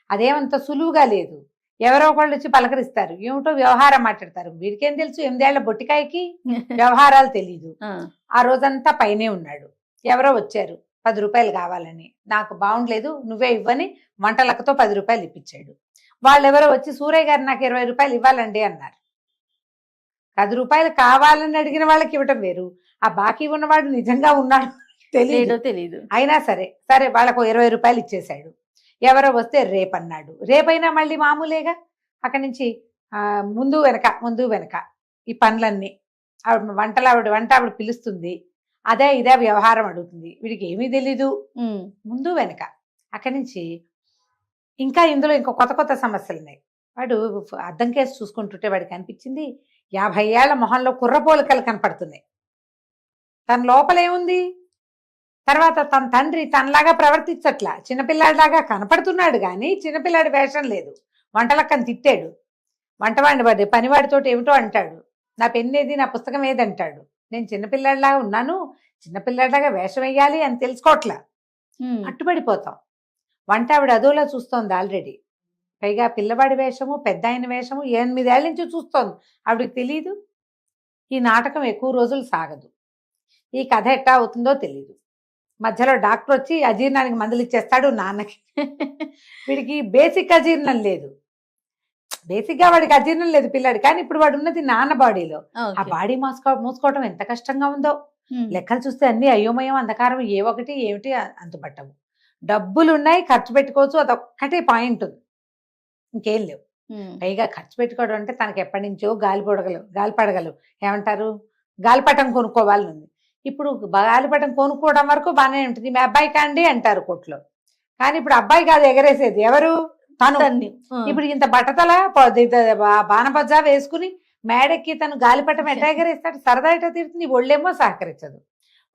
అదేమంత సులువుగా లేదు. ఎవరో ఒకళ్ళు వచ్చి పలకరిస్తారు, ఏమిటో వ్యవహారం మాట్లాడతారు. వీడికేం తెలుసు, 8 ఏళ్ల బొట్టికాయకి వ్యవహారాలు తెలీదు. ఆ రోజంతా పైనే ఉన్నాడు. ఎవరో వచ్చారు 10 రూపాయలు కావాలని, నాకు బాగుండలేదు నువ్వే ఇవ్వని వంటలక్కతో 10 రూపాయలు ఇప్పించాడు. వాళ్ళెవరో వచ్చి సూరయ్య గారు నాకు 20 రూపాయలు ఇవ్వాలండి అన్నారు. 10 రూపాయలు కావాలని అడిగిన వాళ్ళకి ఇవ్వటం వేరు, ఆ బాకీ ఉన్నవాడు నిజంగా ఉన్నాడు తెలియదు. అయినా సరే వాళ్ళకు 20 రూపాయలు ఇచ్చేశాడు. ఎవరో వస్తే రేపన్నాడు. రేపైనా మళ్ళీ మామూలేగా. అక్కడి నుంచి ముందు వెనక ఈ పనులన్నీ ఆవిడ వంట ఆవిడ పిలుస్తుంది, అదే ఇదే వ్యవహారం అడుగుతుంది. వీడికి ఏమీ తెలీదు, ముందు వెనక. అక్కడి నుంచి ఇంకా ఇందులో ఇంకో కొత్త సమస్యలు ఉన్నాయి. వాడు అద్దం కేసు చూసుకుంటుంటే వాడికి అనిపించింది 50 ఏళ్ల మొహంలో కుర్రపోలికలు కనపడుతున్నాయి. తన లోపలేముంది, తర్వాత తన తండ్రి తనలాగా ప్రవర్తించట్లా, చిన్నపిల్లాడిలాగా కనపడుతున్నాడు కానీ చిన్నపిల్లాడి వేషం లేదు. వంటలక్కని తిట్టాడు, వంటవాడిని పనివాడితోటి ఏమిటో అంటాడు, నా పెన్నేది నా పుస్తకం ఏది అంటాడు. నేను చిన్నపిల్లాడిలాగా ఉన్నాను, చిన్నపిల్లాడిలాగా వేషం వేయాలి అని తెలుసుకోవట్లా, అట్టుబడిపోతాం. వంట ఆవిడ అదోలా చూస్తోంది ఆల్రెడీ. పైగా పిల్లవాడి వేషము, పెద్ద ఆయన వేషము 8 ఏళ్ల నుంచి చూస్తోంది. ఆవిడకి తెలీదు. ఈ నాటకం ఎక్కువ రోజులు సాగదు. ఈ కథ ఎట్టా అవుతుందో తెలీదు. మధ్యలో డాక్టర్ వచ్చి అజీర్ణానికి మందులు ఇచ్చేస్తాడు నాన్నకి. వీడికి బేసిక్ అజీర్ణం లేదు, బేసిక్గా వాడికి అజీర్ణం లేదు పిల్లాడు. కానీ ఇప్పుడు వాడు ఉన్నది నాన్న బాడీలో. ఆ బాడీ మూసుకోవటం ఎంత కష్టంగా ఉందో. లెక్కలు చూస్తే అన్ని అయోమయం, అంధకారం, ఏ ఒకటి ఏమిటి అంతుపట్టవు. డబ్బులు ఉన్నాయి, ఖర్చు పెట్టుకోవచ్చు, అదొక్కటే పాయింట్ ఉంది, ఇంకేం లేవు. పైగా ఖర్చు పెట్టుకోవడం అంటే తనకి ఎప్పటి నుంచో గాలిపడగలు ఏమంటారు, గాలిపటం కొనుక్కోవాలని ఉంది. ఇప్పుడు గాలిపటం కొనుక్కోవడం వరకు బాగానే ఉంటుంది. మీ అబ్బాయి కాండి అంటారు కోర్టులో. కానీ ఇప్పుడు అబ్బాయి కాదు ఎగరేసేది, ఎవరు, తను. ఇప్పుడు ఇంత బట్టతల బాణబజ్జా వేసుకుని మేడెక్కి తను గాలిపటం ఎట్లా ఎగరేస్తాడు, సరదా ఎట్లా తీరుతుంది, ఒళ్ళేమో సహకరించదు.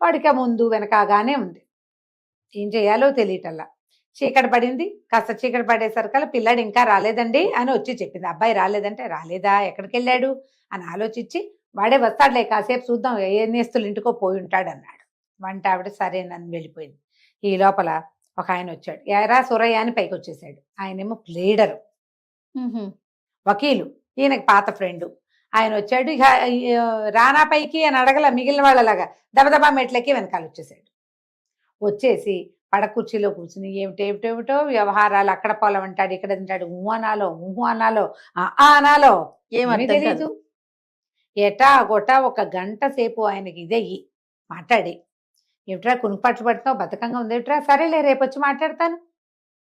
వాడికి ముందు వెనకగానే ఉంది. ఏం చేయాలో తెలియటల్లా. చీకటి పడింది, కాస్త చీకటి పడేసరికల్లా పిల్లాడు ఇంకా రాలేదండి అని వచ్చి చెప్పింది. అబ్బాయి రాలేదంటే, రాలేదా ఎక్కడికి వెళ్ళాడు అని ఆలోచించి, వాడే వస్తాడులే కాసేపు చూద్దాం, ఏ నేస్తులు ఇంటికో పోయి ఉంటాడు అన్నాడు. వంట ఆవిడ సరేనని వెళ్ళిపోయింది. ఈ లోపల ఒక ఆయన వచ్చాడు. ఎరా సూరయ్య అని పైకి వచ్చేసాడు. ఆయనేమో ప్లేడరు, వకీలు, ఈయనకి పాత ఫ్రెండు. ఆయన వచ్చాడు. ఇక రానా పైకి అని అడగల, మిగిలిన వాళ్ళలాగా దబదబా మెట్లకి వెనకాల వచ్చేసాడు. వచ్చేసి పడకుర్చీలో కూర్చుని ఏమిటేమిటో వ్యవహారాలు, అక్కడ పొలం అంటాడు, ఇక్కడ తింటాడు, ఊహు అనాలో ఏమీ తెలీదు. ఎటా గొటా 1 గంట సేపు ఆయనకి ఇదయ్యి మాట్లాడి, ఏమిట్రా కునుకుపట్లు పడుతున్నావు, బతకంగా ఉంది ఏమిట్రా, సరేలే రేపు వచ్చి మాట్లాడతాను,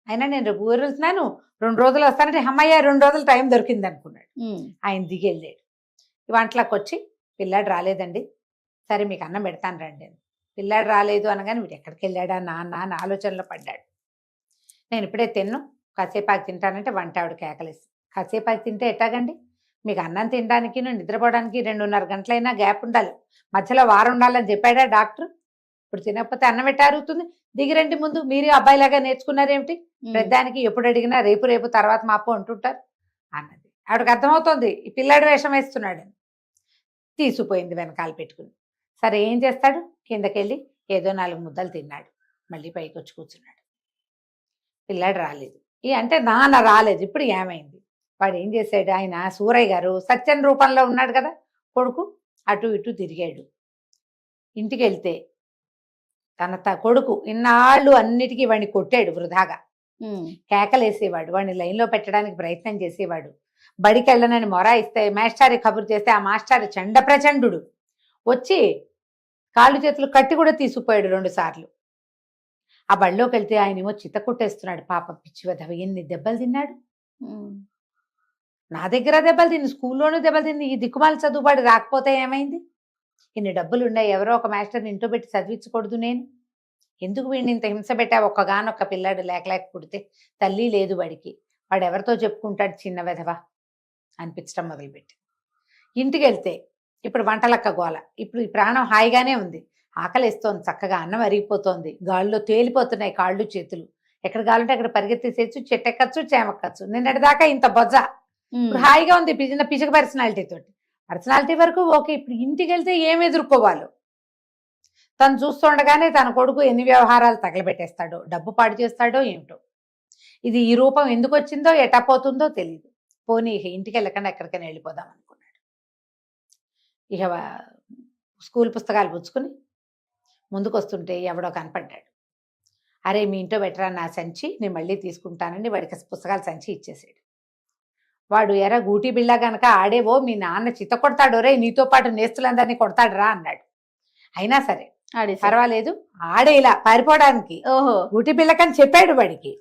అయినా నేను రేపు ఊరు వెళ్తున్నాను, 2 రోజులు వస్తానంటే అమ్మయ్య 2 రోజులు టైం దొరికింది అనుకున్నాడు. ఆయన దిగి వెళ్ళాడు. వంటలకు వచ్చి, పిల్లాడు రాలేదండి, సరే మీకు అన్నం పెడతాను రండి. పిల్లాడు రాలేదు అనగానే వీడు ఎక్కడికి వెళ్ళాడా నాన్న అని ఆలోచనలో పడ్డాడు. నేను ఇప్పుడే తిన్ను, కాసేపాకి తింటానంటే వంట ఆవిడ కేకలేసి, కాసేపాకి తింటే ఎట్టాగండి, మీకు అన్నం తినడానికి నిద్రపోవడానికి 2:30 గంటలైనా గ్యాప్ ఉండాలి, మధ్యలో వారం ఉండాలని చెప్పాడా డాక్టర్? ఇప్పుడు తినకపోతే అన్నం ఎట్టా అరుగుతుంది? దిగిరండి ముందు, మీరు అబ్బాయిలాగా నేర్చుకున్నారేమిటి? పెద్దానికి ఎప్పుడు అడిగినా రేపు రేపు తర్వాత మాపు అంటుంటారు అన్నది. ఆవిడకి అర్థమవుతోంది ఈ పిల్లాడు వేషం వేస్తున్నాడని. తీసిపోయింది వెనకాల పెట్టుకుని. సరే ఏం చేస్తాడు, కిందకెళ్ళి ఏదో 4 ముద్దలు తిన్నాడు, మళ్ళీ పైకి వచ్చి కూర్చున్నాడు. పిల్లాడు రాలేదు. అంటే నాన్న రాలేదు. ఇప్పుడు ఏమైంది? వాడు ఏం చేశాడు, ఆయన సూరయ్య గారు సత్యం రూపంలో ఉన్నాడు కదా కొడుకు, అటు ఇటు తిరిగాడు. ఇంటికి వెళ్తే తన కొడుకు ఇన్నాళ్ళు అన్నిటికీ వాడిని కొట్టాడు వృధాగా, కేకలేసేవాడు, వాడిని లైన్లో పెట్టడానికి ప్రయత్నం చేసేవాడు. బడికి వెళ్ళనని మొరాయిస్తే మాస్టారి కబురు చేస్తే ఆ మాస్టారి చండ ప్రచండు వచ్చి కాళ్ళు చేతులు కట్టి కూడా తీసుకుపోయాడు 2 సార్లు. ఆ బడిలోకి వెళ్తే ఆయన ఏమో చిత్త కొట్టేస్తున్నాడు. పాప పిచ్చి వెధవ, ఎన్ని దెబ్బలు తిన్నాడు. నా దగ్గర దెబ్బలు తిని, స్కూల్లోనూ దెబ్బలు తిని, ఈ దిక్కుమాలి చదువుబాడు రాకపోతే ఏమైంది? ఇన్ని డబ్బులు ఉన్నాయి, ఎవరో ఒక మాస్టర్ని ఇంట్లో పెట్టి చదివించకూడదు నేను? ఎందుకు వీడిని ఇంత హింస పెట్టా? ఒక్కగానొక్క పిల్లాడు లేక పుడితే తల్లి లేదు వాడికి, వాడు ఎవరితో చెప్పుకుంటాడు చిన్న వెధవ అనిపించడం మొదలుపెట్టి. ఇంటికి వెళ్తే ఇప్పుడు వంటలక్క గోల. ఇప్పుడు ఈ ప్రాణం హాయిగానే ఉంది, ఆకలిస్తోంది, చక్కగా అన్నం అరిగిపోతోంది, గాల్లో తేలిపోతున్నాయి కాళ్ళు చేతులు, ఎక్కడ కావాలంటే అక్కడ పరిగెత్తేసేయచ్చు, చెట్టెక్కచ్చు, చేమక్కచ్చు. నిన్నటిదాకా ఇంత బొజ్జ, ఇప్పుడు హాయిగా ఉంది పిచక పర్సనాలిటీ తోటి. పర్సనాలిటీ వరకు ఓకే. ఇప్పుడు ఇంటికి వెళ్తే ఏం ఎదుర్కోవాలో తను చూస్తుండగానే తన కొడుకు ఎన్ని వ్యవహారాలు తగలబెట్టేస్తాడో, డబ్బు పాడు చేస్తాడో ఏమిటో. ఇది ఈ రూపం ఎందుకు వచ్చిందో ఎటా పోతుందో తెలియదు. పోనీ ఇంటికి వెళ్ళకుండా ఎక్కడికైనా వెళ్ళిపోదాం అనుకున్నాడు. ఇక స్కూల్ పుస్తకాలు పుచ్చుకుని ముందుకు వస్తుంటే ఎవడో కనపడ్డాడు. అరే మీ ఇంట్లో పెట్టరా నా సంచి, నేను మళ్ళీ తీసుకుంటానని వాడికి పుస్తకాల సంచి ఇచ్చేసాడు. వాడు ఎరా గూటి బిళ్ళ గనక ఆడేవో మీ నాన్న చిత్త కొడతాడు, రే నీతో పాటు నేస్తులందరినీ కొడతాడురా అన్నాడు. అయినా సరే పర్వాలేదు, ఆడేలా పారిపోవడానికి గూటి బిళ్ళకని చెప్పాడు వాడికి.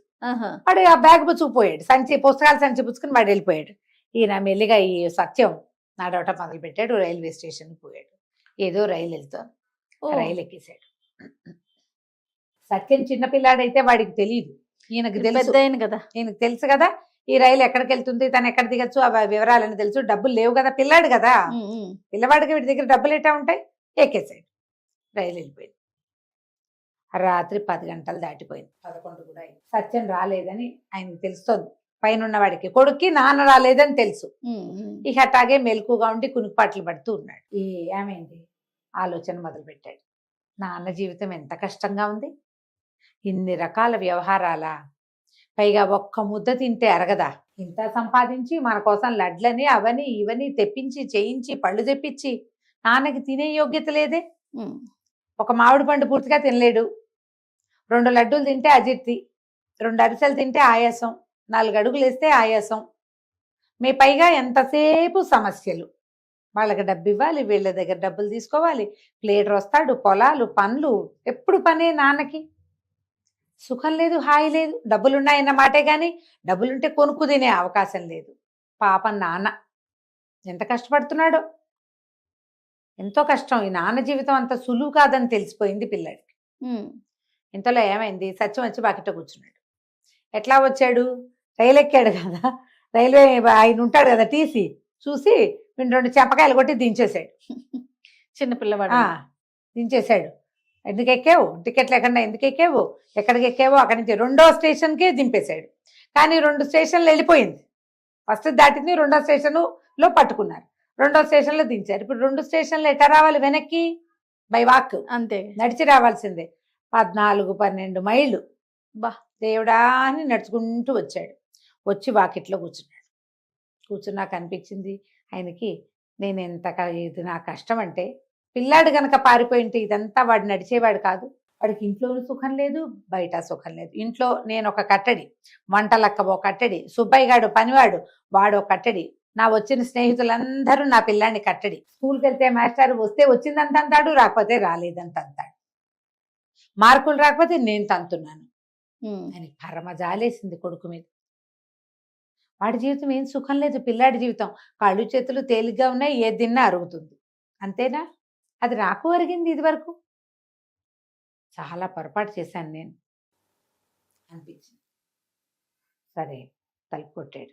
వాడు ఆ బ్యాగ్ పుచ్చుకుపోయాడు, సంచి పుస్తకాల సంచి పుచ్చుకుని వాడు వెళ్ళిపోయాడు. ఈయన మెల్లిగా ఈ సత్యం నడవటం మొదలు పెట్టాడు. రైల్వే స్టేషన్కి పోయాడు. ఏదో రైలు వెళ్తాను, రైలు ఎక్కేశాడు. సత్యం చిన్నపిల్లాడైతే వాడికి తెలియదు, ఈయనకు తెలుసు కదా, ఈయనకు తెలుసు కదా ఈ రైలు ఎక్కడికి వెళ్తుంది, తను ఎక్కడ దిగచ్చు, ఆ వివరాలని తెలుసు. డబ్బులు లేవు కదా, పిల్లాడు కదా, పిల్లవాడికి వీడి దగ్గర డబ్బులు ఎట్టా ఉంటాయి. ఎక్కేసాడు, రైలు వెళ్ళిపోయింది. రాత్రి 10 గంటలు దాటిపోయింది, 11 కూడా అయింది. సత్యం రాలేదని ఆయనకు తెలుస్తోంది. పైన ఉన్నవాడికి కొడుక్కి నాన్న రాలేదని తెలుసు. ఇక అట్లాగే మెలకుగా ఉండి కునుకుపాట్లు పడుతూ ఉన్నాడు. ఏమైంది ఆలోచన మొదలు పెట్టాడు. నాన్న జీవితం ఎంత కష్టంగా ఉంది, ఇన్ని రకాల వ్యవహారాలా, పైగా ఒక్క ముద్ద తింటే అరగదా, ఇంత సంపాదించి మన కోసం లడ్లని అవని ఇవని తెప్పించి చేయించి పళ్ళు తెప్పించి నాన్నకి తినే యోగ్యత లేదే. ఒక మామిడి పండు పూర్తిగా తినలేడు, 2 లడ్డూలు తింటే అజీర్తి, 2 అరిసెలు తింటే ఆయాసం, 4 అడుగులు వేస్తే ఆయాసం. మీ పైగా ఎంతసేపు సమస్యలు. వాళ్ళకి డబ్బు ఇవ్వాలి, వీళ్ళ దగ్గర డబ్బులు తీసుకోవాలి, ప్లేటర్ వస్తాడు, పొలాలు పనులు, ఎప్పుడు పనే నాన్నకి. సుఖం లేదు, హాయి లేదు. డబ్బులున్నాయన్న మాటే కానీ డబ్బులుంటే కొనుక్కు తినే అవకాశం లేదు. పాపం నాన్న ఎంత కష్టపడుతున్నాడో, ఎంతో కష్టం. ఈ నాన్న జీవితం అంత సులువు కాదని తెలిసిపోయింది పిల్లాడికి. ఇంతలో ఏమైంది, సత్యం వచ్చి బాకిట కూర్చున్నాడు. ఎట్లా వచ్చాడు, రైలు ఎక్కాడు కదా, రైల్వే ఆయన ఉంటాడు కదా టీసీ, చూసి 2 చెంపకాయలు కొట్టి దించేశాడు. చిన్నపిల్లవాడు దించేశాడు. ఎందుకు ఎక్కావు, టికెట్ లేకుండా ఎందుకు ఎక్కావు, ఎక్కడికి ఎక్కావో అక్కడి నుంచి 2వ స్టేషన్కే దింపేశాడు. కానీ 2 స్టేషన్లు వెళ్ళిపోయింది. ఫస్ట్ దాటింది, 2వ స్టేషన్లో పట్టుకున్నారు, 2వ స్టేషన్లో దించారు. ఇప్పుడు 2 స్టేషన్లు ఎట్లా రావాలి వెనక్కి, బై వాక్, అంతే నడిచి రావాల్సిందే. 14-12 మైళ్ళు. బా దేవుడా అని నడుచుకుంటూ వచ్చాడు. వచ్చి వాకిట్లో కూర్చున్నాడు. కూర్చున్నాక అనిపించింది ఆయనకి, నేను ఎంత ఇది నా కష్టం అంటే, పిల్లాడు గనక పారిపోయింటే ఇదంతా వాడు నడిచేవాడు కాదు. వాడికి ఇంట్లోనూ సుఖం లేదు, బయట సుఖం లేదు. ఇంట్లో నేను ఒక కట్టడి, వంటలక్క ఒక కట్టడి, సుబ్బయ్య గాడు పనివాడు వాడు ఒక కట్టడి, నా వచ్చిన స్నేహితులందరూ నా పిల్లాన్ని కట్టడి. స్కూల్కి వెళ్తే మాస్టర్ వస్తే వచ్చిందంత అంటాడు, రాకపోతే రాలేదంత అంటాడు. మార్కులు రాకపోతే నేను తంతున్నాను అని పరమ జాలేసింది కొడుకు మీద. వాడి జీవితం ఏం సుఖం లేదు, పిల్లాడి జీవితం కాళ్ళు చేతులు తేలిగ్గా ఉన్నాయి, ఏ తిన్నా అరుగుతుంది, అంతేనా? అది నాకు అరిగింది ఇది వరకు. చాలా పొరపాటు చేశాను నేను అనిపించింది. సరే తలుపు కొట్టాడు.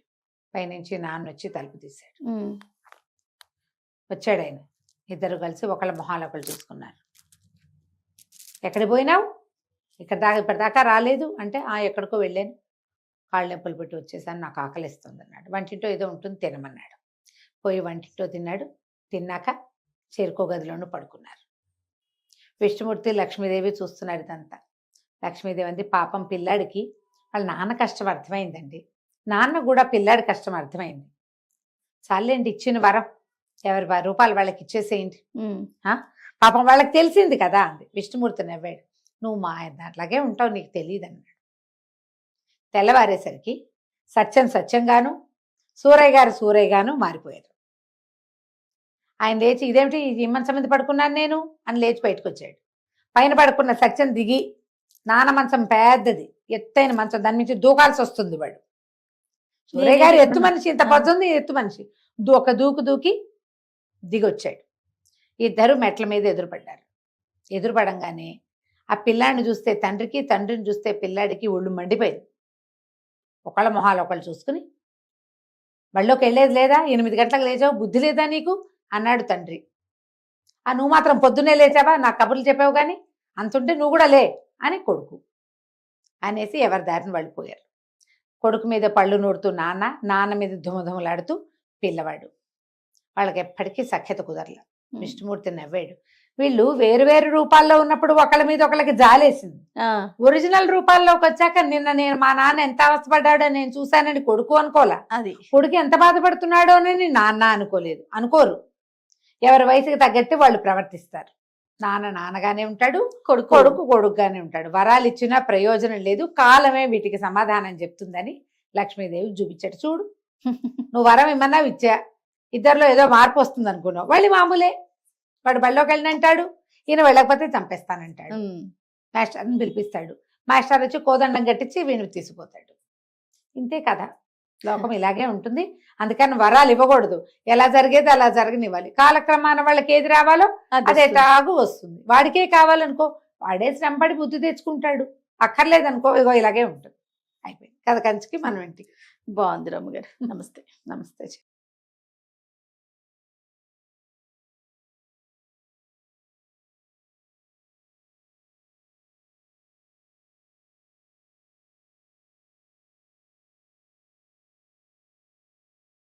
పైనుంచి నాన్న వచ్చి తలుపు తీశాడు. ఉమ్. వచ్చాడు ఆయన. ఇద్దరు కలిసి ఒకళ్ళ మొహాలు ఒకళ్ళు చూసుకున్నారు. ఎక్కడికి పోయినావు, ఇప్పటిదాకా రాలేదు అంటే, ఎక్కడికో వెళ్ళాను, కాళ్ళు నొప్పులు పెట్టి వచ్చేసాను, నాకు ఆకలిస్తుంది అన్నాడు. వంటింటో ఏదో ఉంటుంది తినమన్నాడు. పోయి వంటింటో తిన్నాడు. తిన్నాక చేరుకో గదిలోనూ పడుకున్నారు. విష్ణుమూర్తి లక్ష్మీదేవి చూస్తున్నారు ఇదంతా. లక్ష్మీదేవి అంది, పాపం పిల్లాడికి వాళ్ళ నాన్న కష్టం అర్థమైందండి, నాన్న కూడా పిల్లాడి కష్టం అర్థమైంది, చాలేండి ఇచ్చిన వరం, ఎవరి రూపాయలు వాళ్ళకి ఇచ్చేసేయండి, పాపం వాళ్ళకి తెలిసింది కదా అంది. విష్ణుమూర్తి నవ్వాడు, నువ్వు మా దాంట్లాగే ఉంటావు, నీకు తెలియదు అన్నాడు. తెల్లవారేసరికి సత్యంగాను సూరయ్య గాను మారిపోయారు. ఆయన లేచి, ఇదేమిటి ఈ మంచం మీద పడుకున్నాను నేను అని లేచి బయటకు వచ్చాడు. పైన పడుకున్న సత్యం దిగి, నాన్న మంచం పెద్దది, ఎత్తైన మంచం, దాని నుంచి దూకాల్సి వస్తుంది వాడు. సూరయ్య గారు ఎత్తు మనిషి, ఇంత పొద్దుంది ఎత్తు మనిషి, ఒక దూకి దిగొచ్చాడు. ఇద్దరు మెట్ల మీద ఎదురుపడ్డారు. ఎదురుపడంగానే ఆ పిల్లాడిని చూస్తే తండ్రికి, తండ్రిని చూస్తే పిల్లాడికి ఒళ్ళు మండిపోయింది. ఒకళ్ళ మొహాలు ఒకళ్ళు చూసుకుని, బళ్ళోకి వెళ్ళేది లేదా, 8 గంటలకు లేచావు, బుద్ధి లేదా నీకు అన్నాడు తండ్రి. నువ్వు మాత్రం పొద్దున్నే లేచావా, నాకు కబుర్లు చెప్పావు కానీ, అంతుంటే నువ్వు కూడా లే అని కొడుకు అనేసి ఎవరి దారిని వెళ్ళిపోయారు. కొడుకు మీద పళ్ళు నూడుతూ నాన్న మీద ధుమధుమలాడుతూ పిల్లవాడు. వాళ్ళకి ఎప్పటికీ సఖ్యత కుదరలే. విష్ణుమూర్తి నవ్వాడు, వీళ్ళు వేరు రూపాల్లో ఉన్నప్పుడు ఒకళ్ళ మీద ఒకళ్ళకి జాలేసింది, ఒరిజినల్ రూపాల్లోకి వచ్చాక నేను మా నాన్న ఎంత అవస్థపడ్డాడో నేను చూశానని కొడుకు అనుకోలే, అది కొడుకు ఎంత బాధపడుతున్నాడో అని నాన్న అనుకోరు. ఎవరి వయసుకి తగ్గట్టు వాళ్ళు ప్రవర్తిస్తారు. నాన్నగానే ఉంటాడు, కొడుకుగానే ఉంటాడు. వరాలు ఇచ్చినా ప్రయోజనం లేదు, కాలమే వీటికి సమాధానం చెప్తుందని లక్ష్మీదేవి చూపించాడు. చూడు, నువ్వు వరం ఇమ్మన్నా ఇచ్చా, ఇద్దరిలో ఏదో మార్పు వస్తుంది అనుకున్నావు, వాళ్ళు మామూలే. వాడు బళ్ళోకి వెళ్ళినంటాడు, ఈయన వెళ్ళకపోతే చంపేస్తానంటాడు. మాస్టర్ని పిలిపిస్తాడు, మాస్టర్ వచ్చి కోదండం కట్టించి వీణు తీసుకుపోతాడు. ఇంతే కదా, లోకం ఇలాగే ఉంటుంది. అందుకని వరాలు ఇవ్వకూడదు, ఎలా జరిగేది అలా జరగనివ్వాలి. కాలక్రమాన వాళ్ళకి ఏది రావాలో అదే తాగు వస్తుంది. వాడికే కావాలనుకో, వాడే శ్రమపడి బుద్ధి తెచ్చుకుంటాడు. అక్కర్లేదనుకో, ఇగో ఇలాగే ఉంటుంది. అయిపోయింది కథ కంచికి మనం ఇంటికి. బాగుంది రమ్మగారు. నమస్తే. నమస్తే.